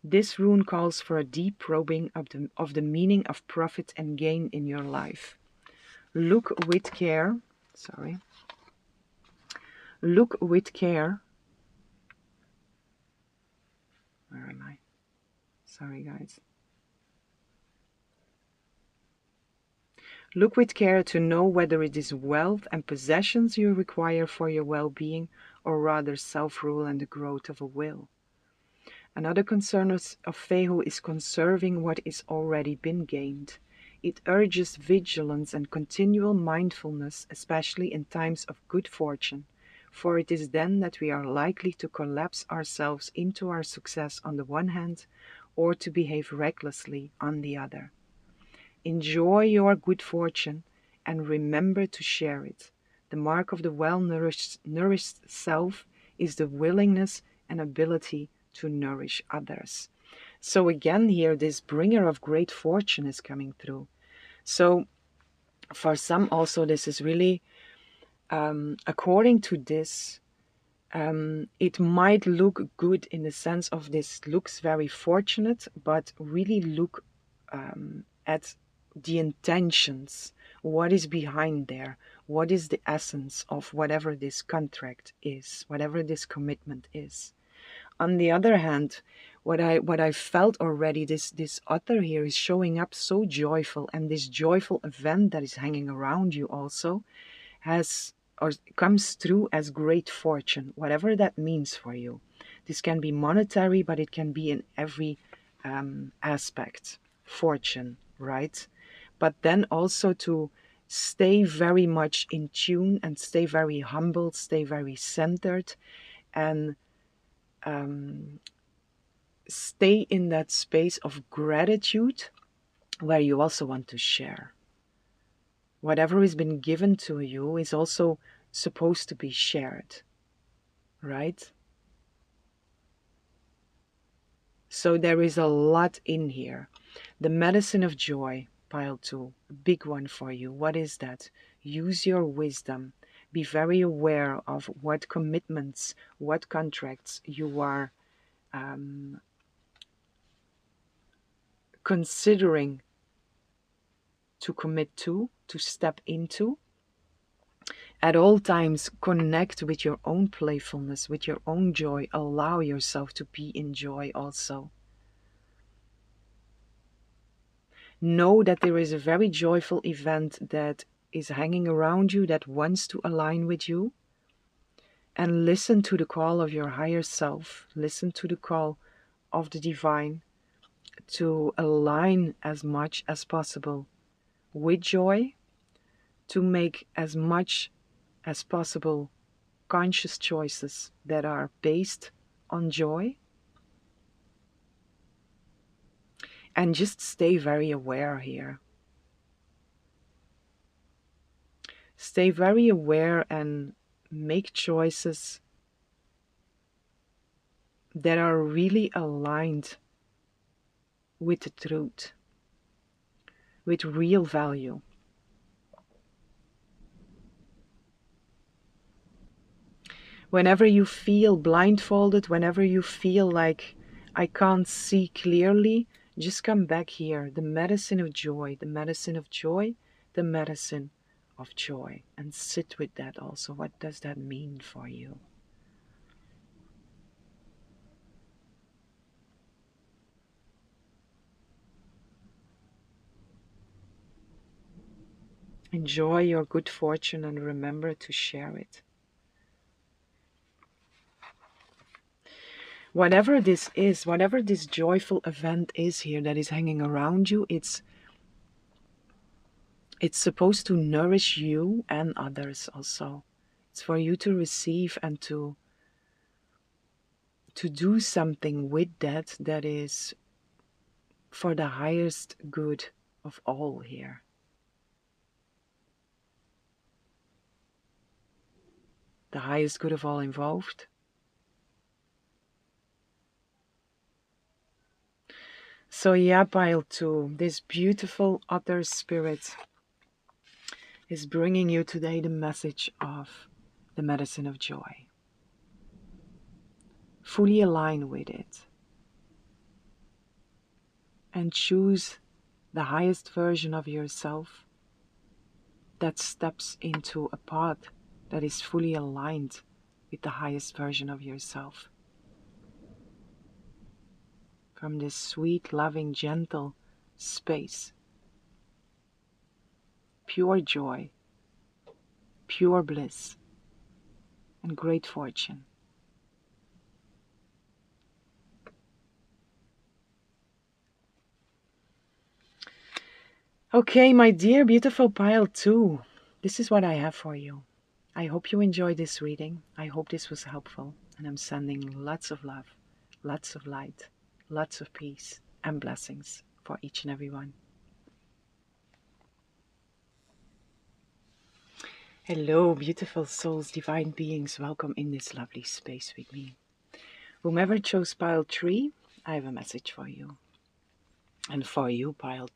This rune calls for a deep probing of the meaning of profit and gain in your life. Look with care. Sorry. Look with care. Where am I? Sorry, guys. Look with care to know whether it is wealth and possessions you require for your well-being, or rather self-rule and the growth of a will. Another concern of Fehu is conserving what is already been gained. It urges vigilance and continual mindfulness, especially in times of good fortune, for it is then that we are likely to collapse ourselves into our success on the one hand, or to behave recklessly on the other. Enjoy your good fortune and remember to share it. The mark of the well-nourished self is the willingness and ability to nourish others. So again here, this bringer of great fortune is coming through. So for some also this is really, according to this, it might look good in the sense of this looks very fortunate, but really look at the intentions. What is behind there? What is the essence of whatever this contract is, whatever this commitment is? On the other hand, what I felt already, this author here is showing up so joyful, and this joyful event that is hanging around you also has or comes through as great fortune, whatever that means for you. This can be monetary, but it can be in every aspect. Fortune, right? But then also to stay very much in tune and stay very humble, stay very centered, and stay in that space of gratitude where you also want to share. Whatever has been given to you is also supposed to be shared, right? So there is a lot in here. The medicine of joy, pile 2, a big one for you. What is that? Use your wisdom. Be very aware of what commitments, what contracts you are considering to commit to step into. At all times, connect with your own playfulness, with your own joy. Allow yourself to be in joy also. Know that there is a very joyful event that is hanging around you, that wants to align with you. And listen to the call of your higher self. Listen to the call of the divine to align as much as possible with joy, to make as much as possible conscious choices that are based on joy. And just stay very aware here. Stay very aware and make choices that are really aligned with the truth, with real value. Whenever you feel blindfolded, whenever you feel like I can't see clearly, just come back here. The medicine of joy, the medicine of joy, the medicine of joy. And sit with that also. What does that mean for you? Enjoy your good fortune and remember to share it. Whatever this is, whatever this joyful event is here that is hanging around you, it's supposed to nourish you and others also. It's for you to receive and to do something with that is for the highest good of all here. The highest good of all involved. So yeah, pile 2, this beautiful other spirit is bringing you today the message of the medicine of joy. Fully align with it. and choose the highest version of yourself that steps into a path that is fully aligned with the highest version of yourself. From this sweet, loving, gentle space, pure joy, pure bliss, and great fortune. Okay, my dear beautiful pile 2, this is what I have for you. I hope you enjoyed this reading. I hope this was helpful, and I'm sending lots of love, lots of light, lots of peace and blessings for each and every one. Hello, beautiful souls, divine beings, welcome in this lovely space with me. Whomever chose pile 3, I have a message for you. And for you, pile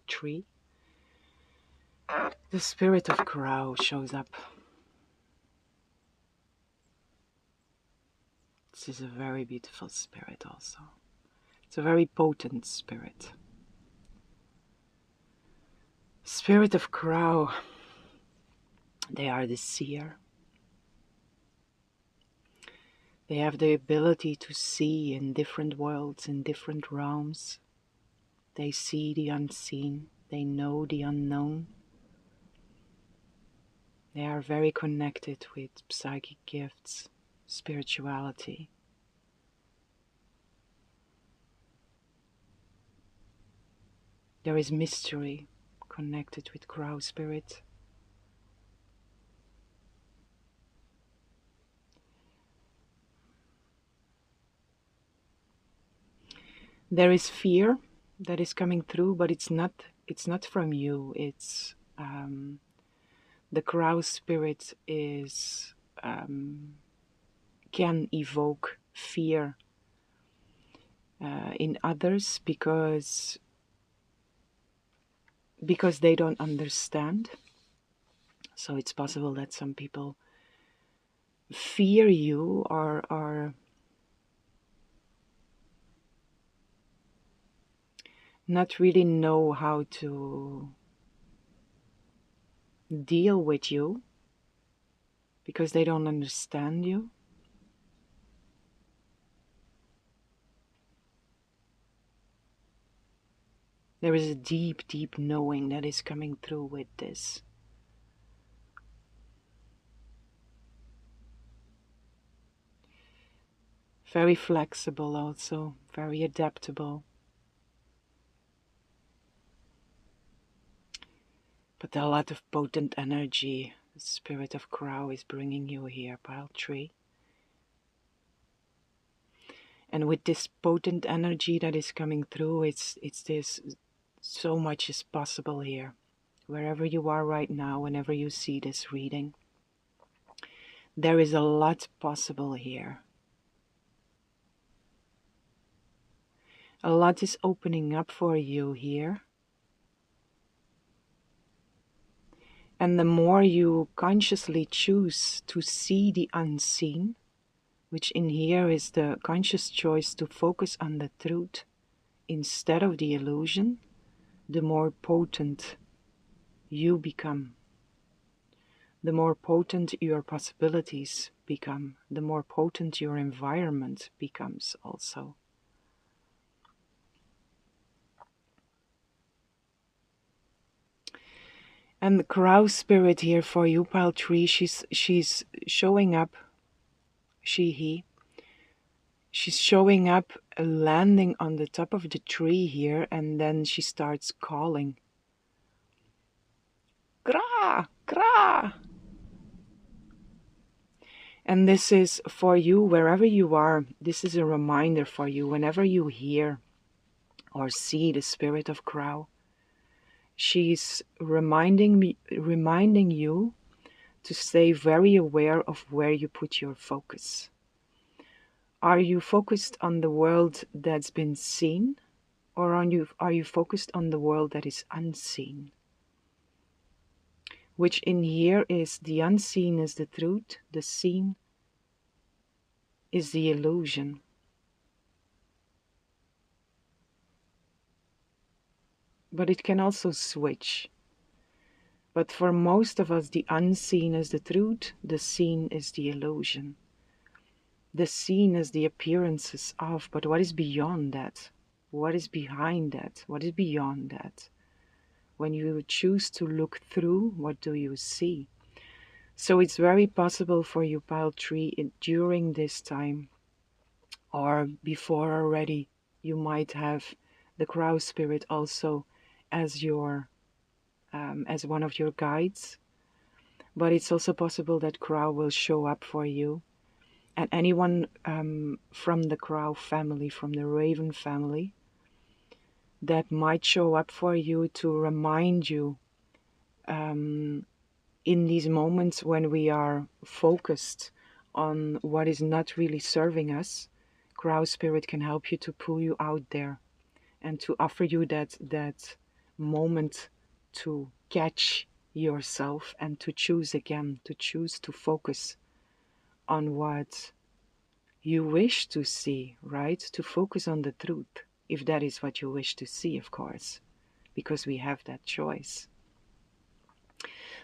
3, the spirit of Crow shows up. This is a very beautiful spirit also. It's a very potent spirit. Spirit of Crow, they are the seer. They have the ability to see in different worlds, in different realms. They see the unseen. They know the unknown. They are very connected with psychic gifts, spirituality. There is mystery connected with Crow spirit. There is fear that is coming through, but it's not from you. It's the Crow spirit is can evoke fear in others because they don't understand. So it's possible that some people fear you or not really know how to deal with you because they don't understand you. There is a deep, deep knowing that is coming through with this. Very flexible also, very adaptable. But a lot of potent energy the spirit of Crow is bringing you here, pile 3. And with this potent energy that is coming through, it's this, so much is possible here. Wherever you are right now, whenever you see this reading, there is a lot possible here. A lot is opening up for you here. And the more you consciously choose to see the unseen, which in here is the conscious choice to focus on the truth instead of the illusion, the more potent you become. The more potent your possibilities become, the more potent your environment becomes also. And the Crow spirit here for you, pile 3, she's showing up, he. She's showing up, landing on the top of the tree here, and then she starts calling. Gra! Gra! And this is for you, wherever you are, this is a reminder for you, whenever you hear or see the spirit of Crow, she's reminding you to stay very aware of where you put your focus. Are you focused on the world that's been seen, or are you focused on the world that is unseen? Which in here is the unseen is the truth, the seen is the illusion. but it can also switch. But for most of us, the unseen is the truth, the seen is the illusion. The seen is the appearances of, but what is beyond that? What is behind that? What is beyond that? When you choose to look through, what do you see? So it's very possible for you, pile 3, during this time or before already, you might have the crow spirit also as your as one of your guides. But it's also possible that crow will show up for you, and anyone from the crow family, from the raven family, that might show up for you to remind you in these moments when we are focused on what is not really serving us. Crow spirit can help you to pull you out there and to offer you that moment to catch yourself and to choose again, to choose to focus on what you wish to see, right? To focus on the truth, if that is what you wish to see, of course, because we have that choice.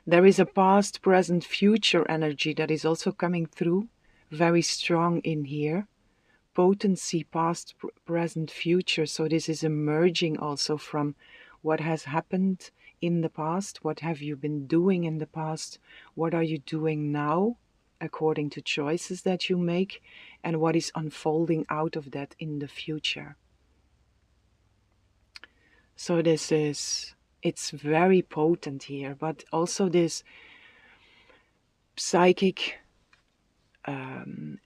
There is a past, present, future energy that is also coming through very strong in here. Potency, past, present, future. So this is emerging also from what has happened in the past. What have you been doing in the past? What are you doing now according to choices that you make? And what is unfolding out of that in the future? So it's very potent here, but also this psychic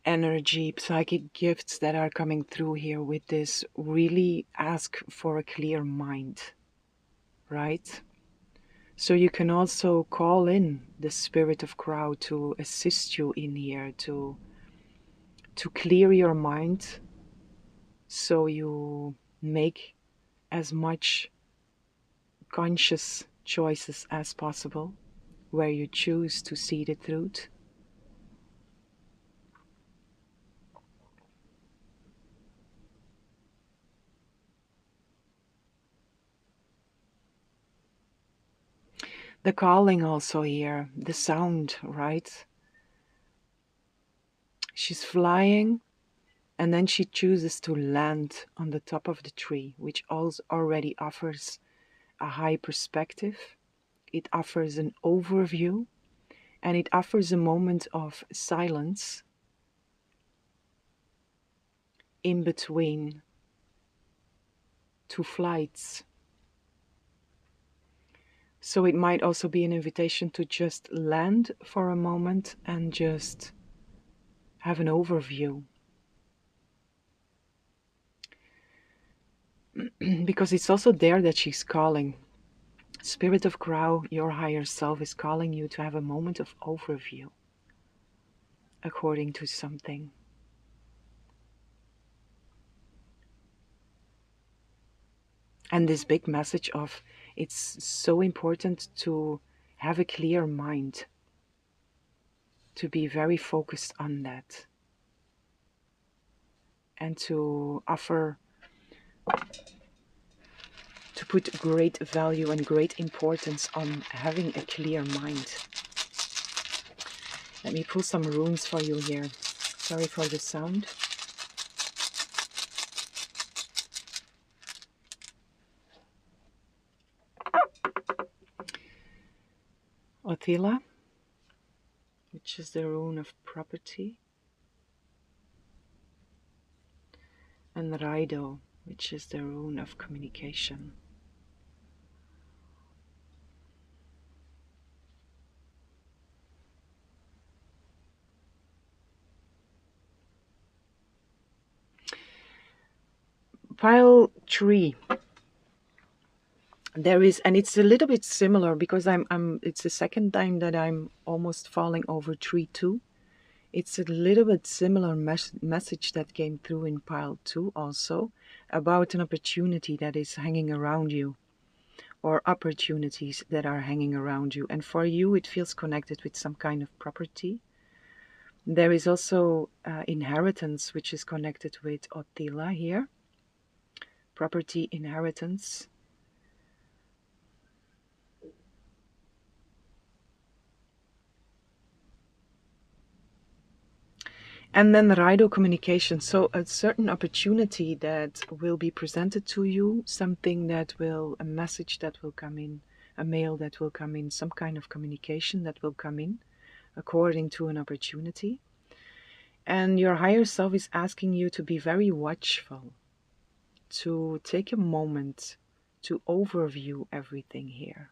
energy, psychic gifts that are coming through here with this really ask for a clear mind, right? So you can also call in the spirit of crow to assist you in here, to clear your mind so you make as much conscious choices as possible where you choose to see the truth. The calling also here, the sound, right? She's flying and then she chooses to land on the top of the tree, which also already offers a high perspective. It offers an overview and it offers a moment of silence in between two flights. So it might also be an invitation to just land for a moment and just have an overview. Because it's also there that she's calling. Spirit of Crow, your higher self, is calling you to have a moment of overview according to something. And this big message of it's so important to have a clear mind, to be very focused on that, and to offer, to put great value and great importance on having a clear mind. Let me pull some runes for you here. Sorry for the sound. Othila, which is the rune of property. And Raido, which is the rune of communication. Pile 3. There is, and it's a little bit similar because it's the second time that I'm almost falling over 3-2. It's a little bit similar message that came through in pile 2 also, about an opportunity that is hanging around you, or opportunities that are hanging around you. And for you, it feels connected with some kind of property. There is also inheritance, which is connected with Othila here. Property, inheritance. And then Raido communication. So a certain opportunity that will be presented to you, something that will, a message that will come in, a mail that will come in, some kind of communication that will come in according to an opportunity. And your higher self is asking you to be very watchful, to take a moment to overview everything here.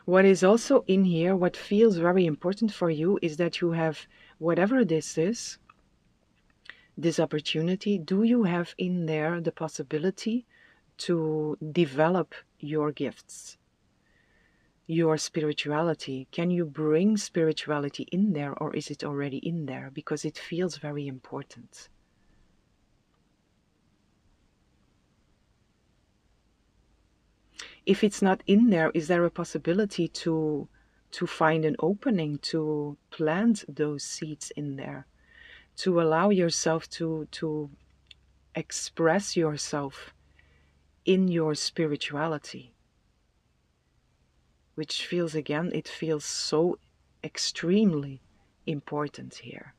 What is also in here, what feels very important for you, is that you have, whatever this is, this opportunity, do you have in there the possibility to develop your gifts, your spirituality? Can you bring spirituality in there, or is it already in there? Because it feels very important. If it's not in there, is there a possibility to find an opening to plant those seeds in there, to allow yourself to express yourself in your spirituality, which feels, again, it feels so extremely important here.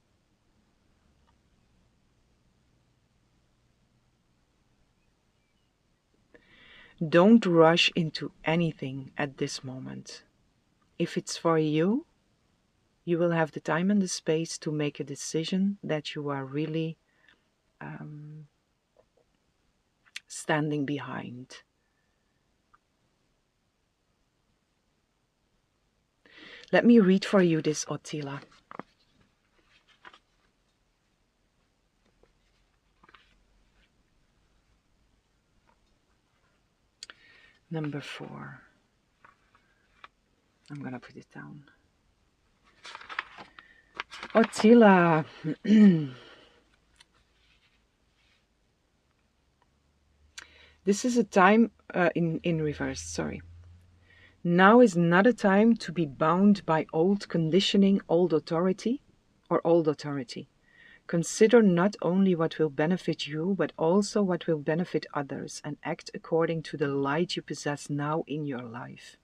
Don't rush into anything at this moment. If it's for you, you will have the time and the space to make a decision that you are really standing behind. Let me read for you this Ottila. Number 4. I'm gonna put it down. Ottila. This is a time in reverse, sorry. Now is not a time to be bound by old conditioning, old authority. Consider not only what will benefit you, but also what will benefit others, and act according to the light you possess now in your life.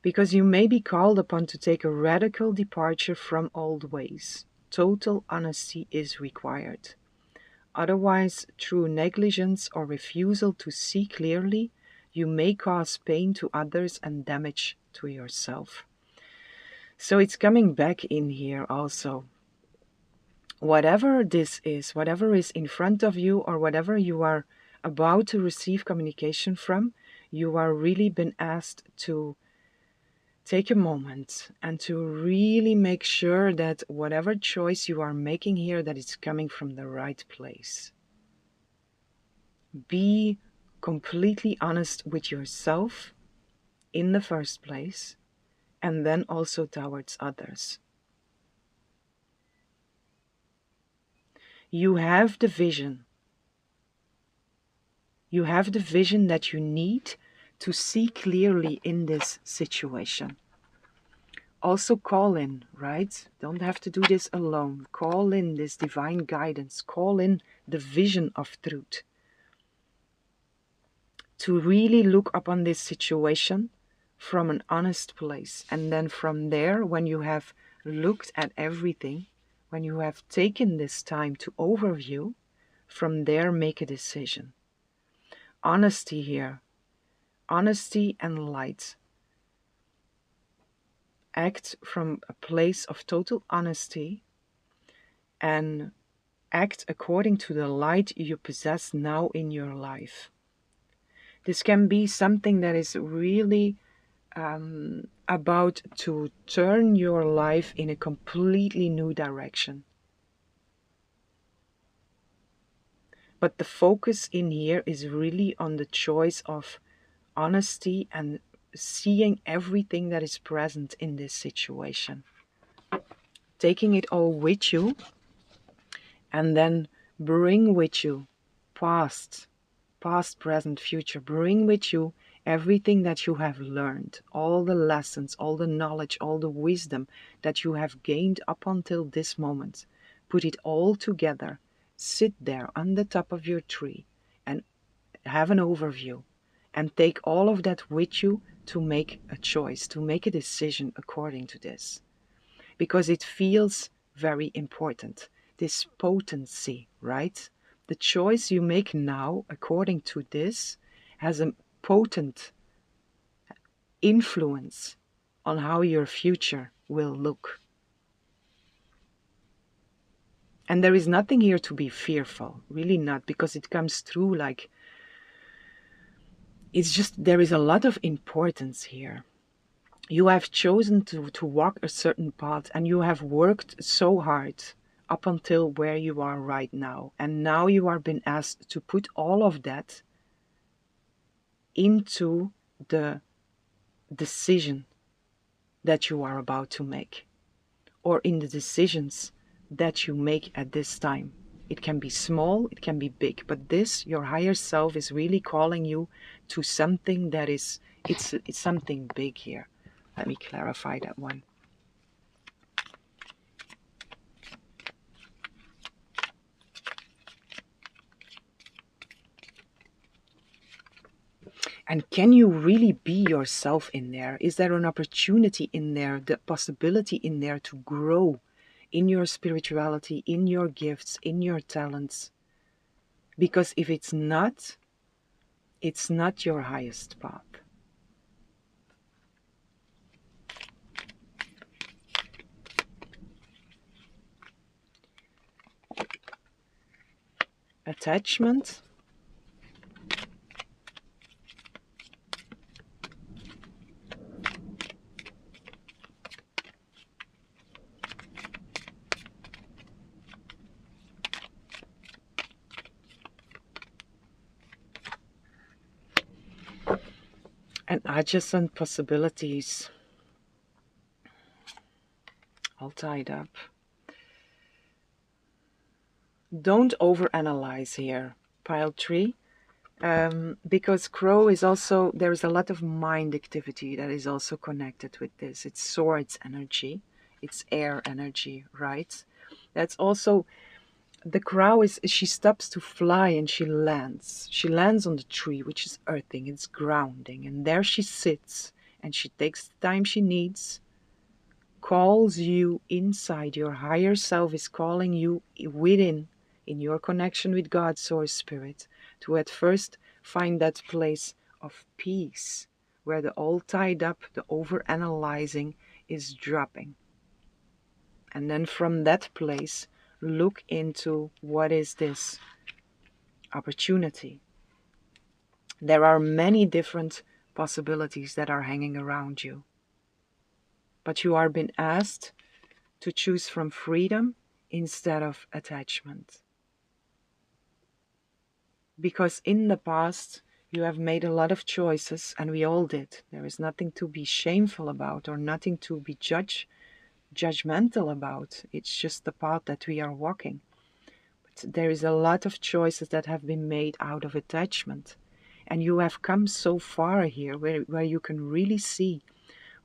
Because you may be called upon to take a radical departure from old ways. Total honesty is required. Otherwise, through negligence or refusal to see clearly, you may cause pain to others and damage to yourself. So it's coming back in here also. Whatever this is, whatever is in front of you, or whatever you are about to receive communication from, you are really been asked to take a moment and to really make sure that whatever choice you are making here, that it's coming from the right place. Be completely honest with yourself in the first place, and then also towards others. You have the vision. You have the vision that you need to see clearly in this situation. Also call in, right? Don't have to do this alone. Call in this divine guidance. Call in the vision of truth. To really look upon this situation from an honest place. And then from there, when you have looked at everything, when you have taken this time to overview, from there make a decision. Honesty here. Honesty and light. Act from a place of total honesty and act according to the light you possess now in your life. This can be something that is really about to turn your life in a completely new direction. But the focus in here is really on the choice of honesty and seeing everything that is present in this situation. Taking it all with you, and then bring with you past, present, future. Bring with you everything that you have learned, all the lessons, all the knowledge, all the wisdom that you have gained up until this moment. Put it all together. Sit there on the top of your tree and have an overview and take all of that with you to make a choice, to make a decision according to this. Because it feels very important. This potency, right? The choice you make now according to this has a potent influence on how your future will look. And there is nothing here to be fearful, really not, because it comes through like, it's just, there is a lot of importance here. You have chosen to walk a certain path, and you have worked so hard up until where you are right now. And now you are being asked to put all of that into the decision that you are about to make, or in the decisions that you make at this time. It can be small, it can be big, but this, your higher self, is really calling you to something that is, it's something big here. Let me clarify that one. And can you really be yourself in there? Is there an opportunity in there, the possibility in there to grow in your spirituality, in your gifts, in your talents? Because if it's not your highest path. Attachment. And adjacent possibilities. All tied up. Don't overanalyze here, pile 3. Because crow is also, there's a lot of mind activity that is also connected with this. It's swords energy, it's air energy, right? That's also, the crow is, she stops to fly and she lands. She lands on the tree, which is earthing, it's grounding. And there she sits and she takes the time she needs, calls you inside. Your higher self is calling you within, in your connection with God, Source Spirit, to at first find that place of peace where the all tied up, the over-analyzing is dropping. And then from that place, look into what is this opportunity. There are many different possibilities that are hanging around you. But you are being asked to choose from freedom instead of attachment. Because in the past, you have made a lot of choices, and we all did. There is nothing to be shameful about or nothing to be judgmental about. It's just the path that we are walking. But there is a lot of choices that have been made out of attachment. And you have come so far here where you can really see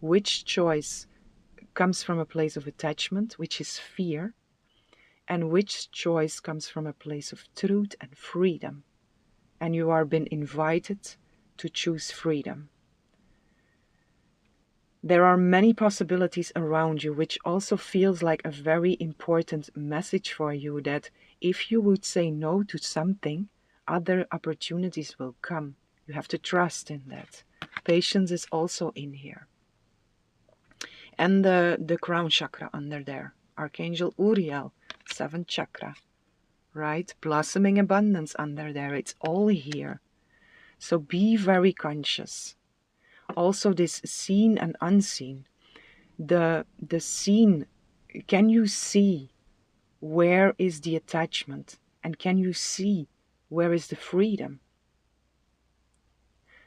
which choice comes from a place of attachment, which is fear, and which choice comes from a place of truth and freedom. And you are being invited to choose freedom. There are many possibilities around you, which also feels like a very important message for you, that if you would say no to something, other opportunities will come. You have to trust in that. Patience is also in here. And the crown chakra under there. Archangel Uriel, 7th chakra. Right? Blossoming abundance under there. It's all here. So be very conscious. Also this seen and unseen. The seen, can you see where is the attachment? And can you see where is the freedom?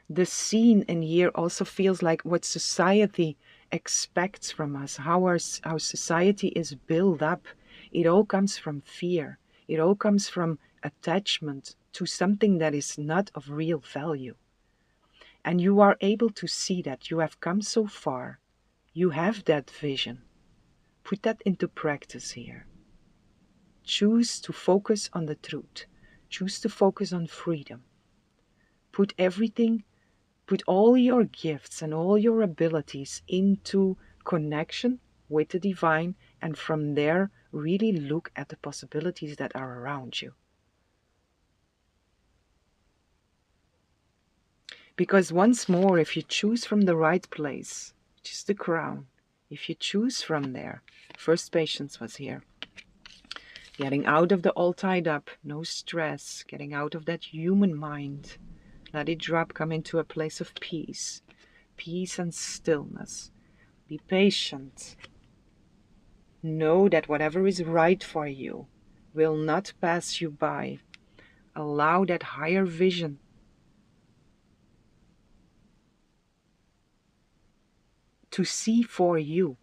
The seen in here also feels like what society expects from us, how society is built up. It all comes from fear. It all comes from attachment to something that is not of real value. And you are able to see that. You have come so far. You have that vision. Put that into practice here. Choose to focus on the truth. Choose to focus on freedom. Put everything Put all your gifts and all your abilities into connection with the divine, and from there really look at the possibilities that are around you. Because once more, if you choose from the right place, which is the crown, if you choose from there, first patience was here. Getting out of the all tied up, no stress, getting out of that human mind. Let it drop, come into a place of peace. Peace and stillness. Be patient. Know that whatever is right for you will not pass you by. Allow that higher vision to see for you.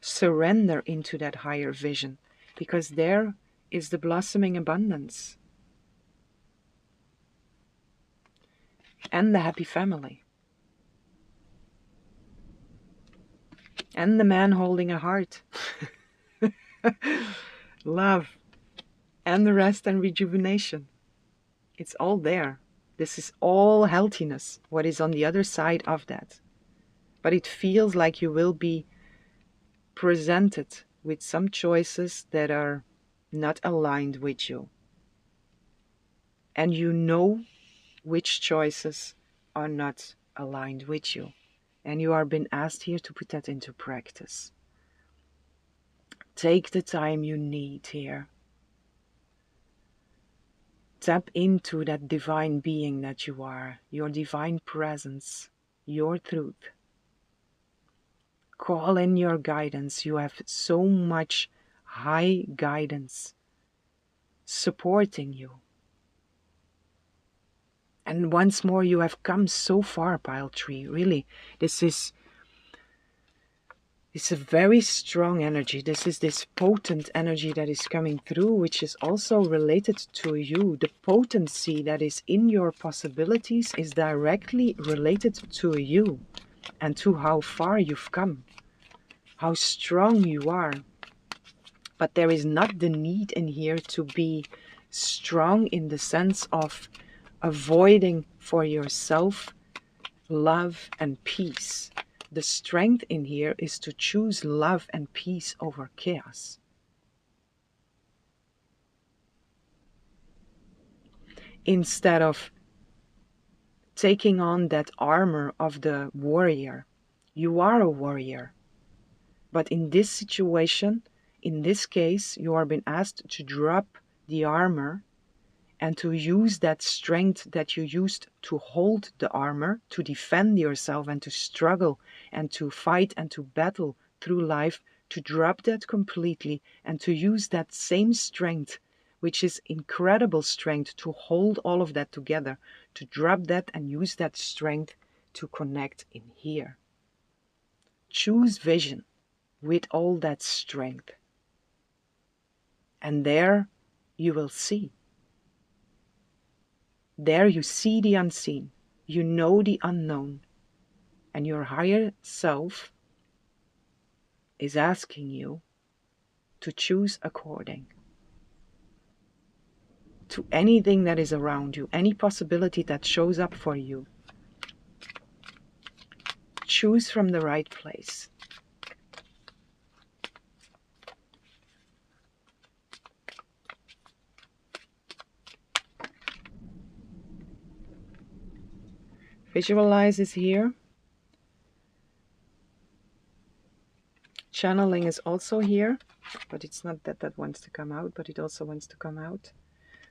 Surrender into that higher vision, because there is the blossoming abundance and the happy family and the man holding a heart. Love and the rest and rejuvenation. It's all there. This is all healthiness, what is on the other side of that. But it feels like you will be presented with some choices that are not aligned with you. And you know which choices are not aligned with you. And you are being asked here to put that into practice. Take the time you need here. Tap into that divine being that you are, your divine presence, your truth. Call in your guidance. You have so much high guidance supporting you. And once more, you have come so far, Pile Tree. Really, this is a very strong energy. This is this potent energy that is coming through, which is also related to you. The potency that is in your possibilities is directly related to you and to how far you've come, how strong you are. But there is not the need in here to be strong in the sense of avoiding for yourself love and peace. The strength in here is to choose love and peace over chaos. Instead of taking on that armor of the warrior. You are a warrior. But in this situation, in this case, you are being asked to drop the armor and to use that strength that you used to hold the armor, to defend yourself and to struggle and to fight and to battle through life, to drop that completely and to use that same strength, which is incredible strength, to hold all of that together, to drop that and use that strength to connect in here. Choose vision with all that strength. And there you will see. There you see the unseen, you know the unknown, and your higher self is asking you to choose according to anything that is around you, any possibility that shows up for you. Choose from the right place. Visualize is here. Channeling is also here, but it's not that wants to come out, but it also wants to come out.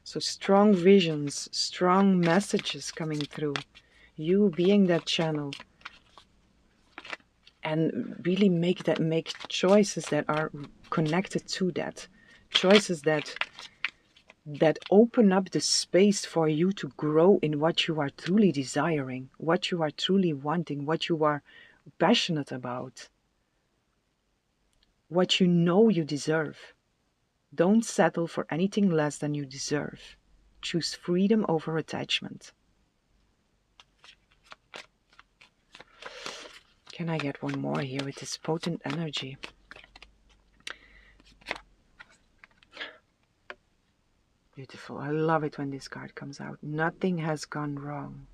So strong visions, strong messages coming through. You being that channel. And really make choices that are connected to that. Choices that open up the space for you to grow in what you are truly desiring, what you are truly wanting, what you are passionate about, what you know you deserve. Don't settle for anything less than you deserve. Choose freedom over attachment. Can I get one more here with this potent energy? Beautiful. I love it when this card comes out. Nothing has gone wrong.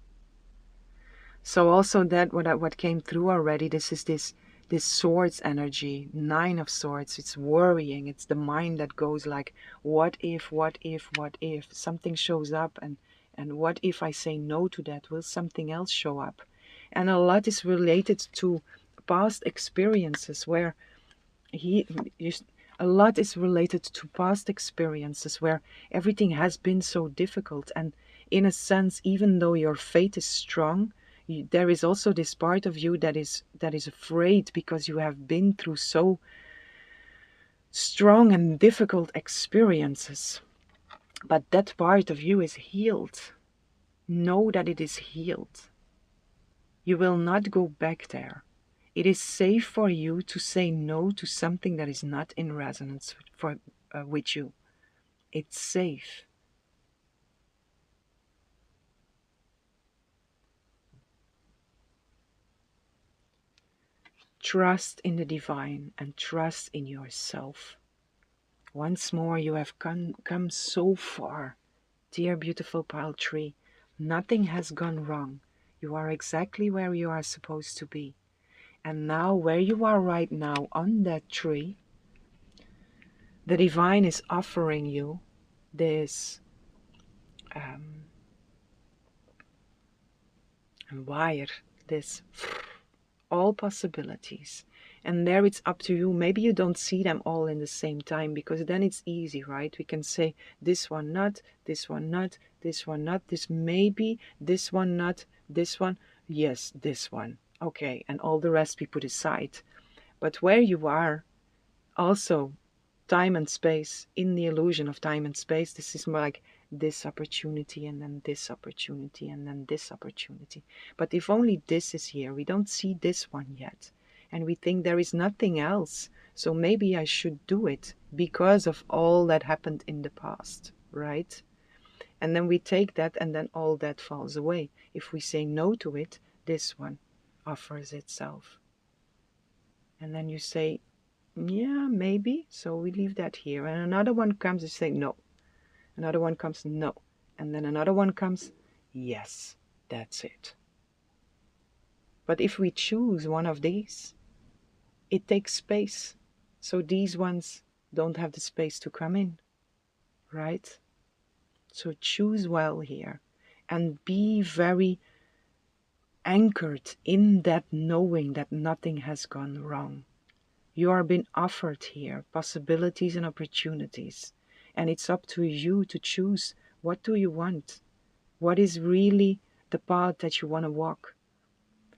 So also that what came through already, this swords energy, 9 of swords. It's worrying. It's the mind that goes like, what if, what if, what if? Something shows up, and what if I say no to that? Will something else show up? And a lot is related to past experiences where a lot is related to past experiences where everything has been so difficult. And in a sense, even though your faith is strong, there is also this part of you that is afraid, because you have been through so strong and difficult experiences. But that part of you is healed. Know that it is healed. You will not go back there. It is safe for you to say no to something that is not in resonance with you. It's safe. Trust in the divine and trust in yourself. Once more, you have come so far, dear beautiful pile tree. Nothing has gone wrong. You are exactly where you are supposed to be. And now, where you are right now on that tree, the divine is offering you this wire, this all possibilities. And there it's up to you. Maybe you don't see them all in the same time, because then it's easy, right? We can say this one not, this one not, this one not, this maybe, this one not, this one, yes, this one. Okay, and all the rest we put aside. But where you are, also time and space, in the illusion of time and space, this is more like this opportunity and then this opportunity and then this opportunity. But if only this is here, we don't see this one yet, and we think there is nothing else, so maybe I should do it because of all that happened in the past, right? And then we take that, and then all that falls away. If we say no to it, this one offers itself, and then you say, yeah, maybe. So we leave that here. And another one comes, you say no. Another one comes, no. And then another one comes, yes, that's it. But if we choose one of these, it takes space. So these ones don't have the space to come in, right? So choose well here and be very anchored in that knowing that nothing has gone wrong. You are being offered here possibilities and opportunities, and it's up to you to choose. What do you want? What is really the path that you want to walk?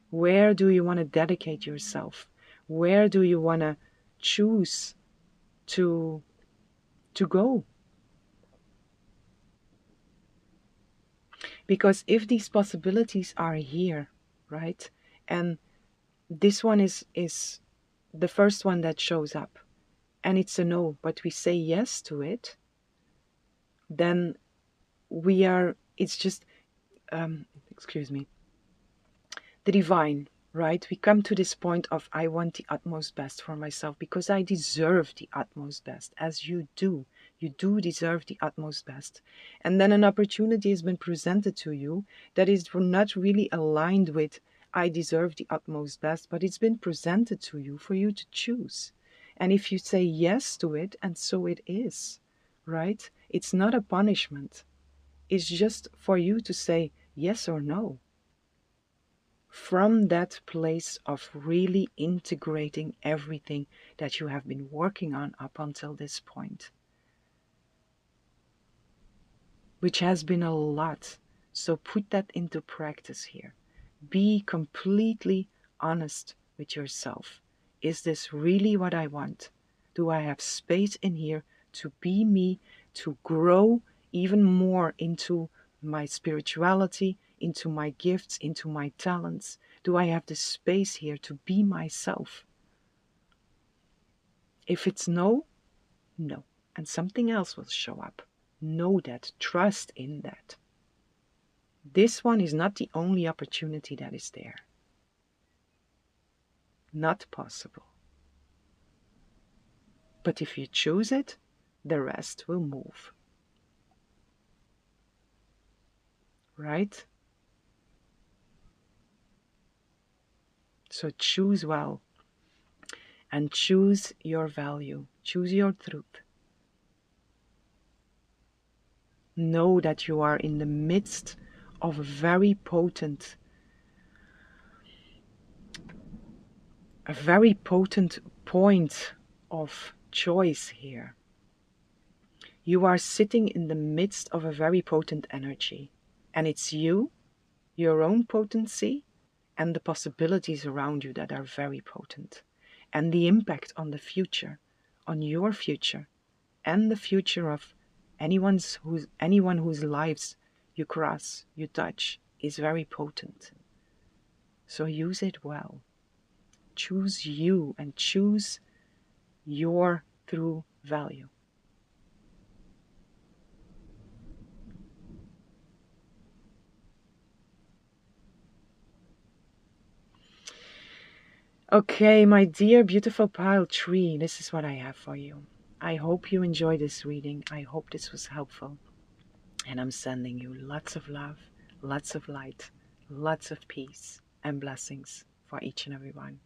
Where do you want to dedicate yourself? Where do you want to choose to go? Because if these possibilities are here, right, and this one is the first one that shows up, and it's a no, but we say yes to it, then it's just, excuse me, the divine, right? We come to this point of, I want the utmost best for myself because I deserve the utmost best, as you do. You do deserve the utmost best. And then an opportunity has been presented to you that is not really aligned with, I deserve the utmost best, but it's been presented to you for you to choose. And if you say yes to it, and so it is, right? It's not a punishment. It's just for you to say yes or no. From that place of really integrating everything that you have been working on up until this point, which has been a lot. So put that into practice here. Be completely honest with yourself. Is this really what I want? Do I have space in here to be me, to grow even more into my spirituality, into my gifts, into my talents? Do I have the space here to be myself? If it's no, no. And something else will show up. Know that. Trust in that. This one is not the only opportunity that is there. Not possible. But if you choose it, the rest will move. right? So choose well and choose your value, choose your truth. Know that you are in the midst of a very potent point of choice here. You are sitting in the midst of a very potent energy, and it's you, your own potency, and the possibilities around you that are very potent, and the impact on the future, on your future, and the future of anyone whose lives you cross, you touch, is very potent. So use it well. Choose you and choose your true value. Okay, my dear beautiful pile tree, this is what I have for you. I hope you enjoy this reading. I hope this was helpful. And I'm sending you lots of love, lots of light, lots of peace and blessings for each and every one.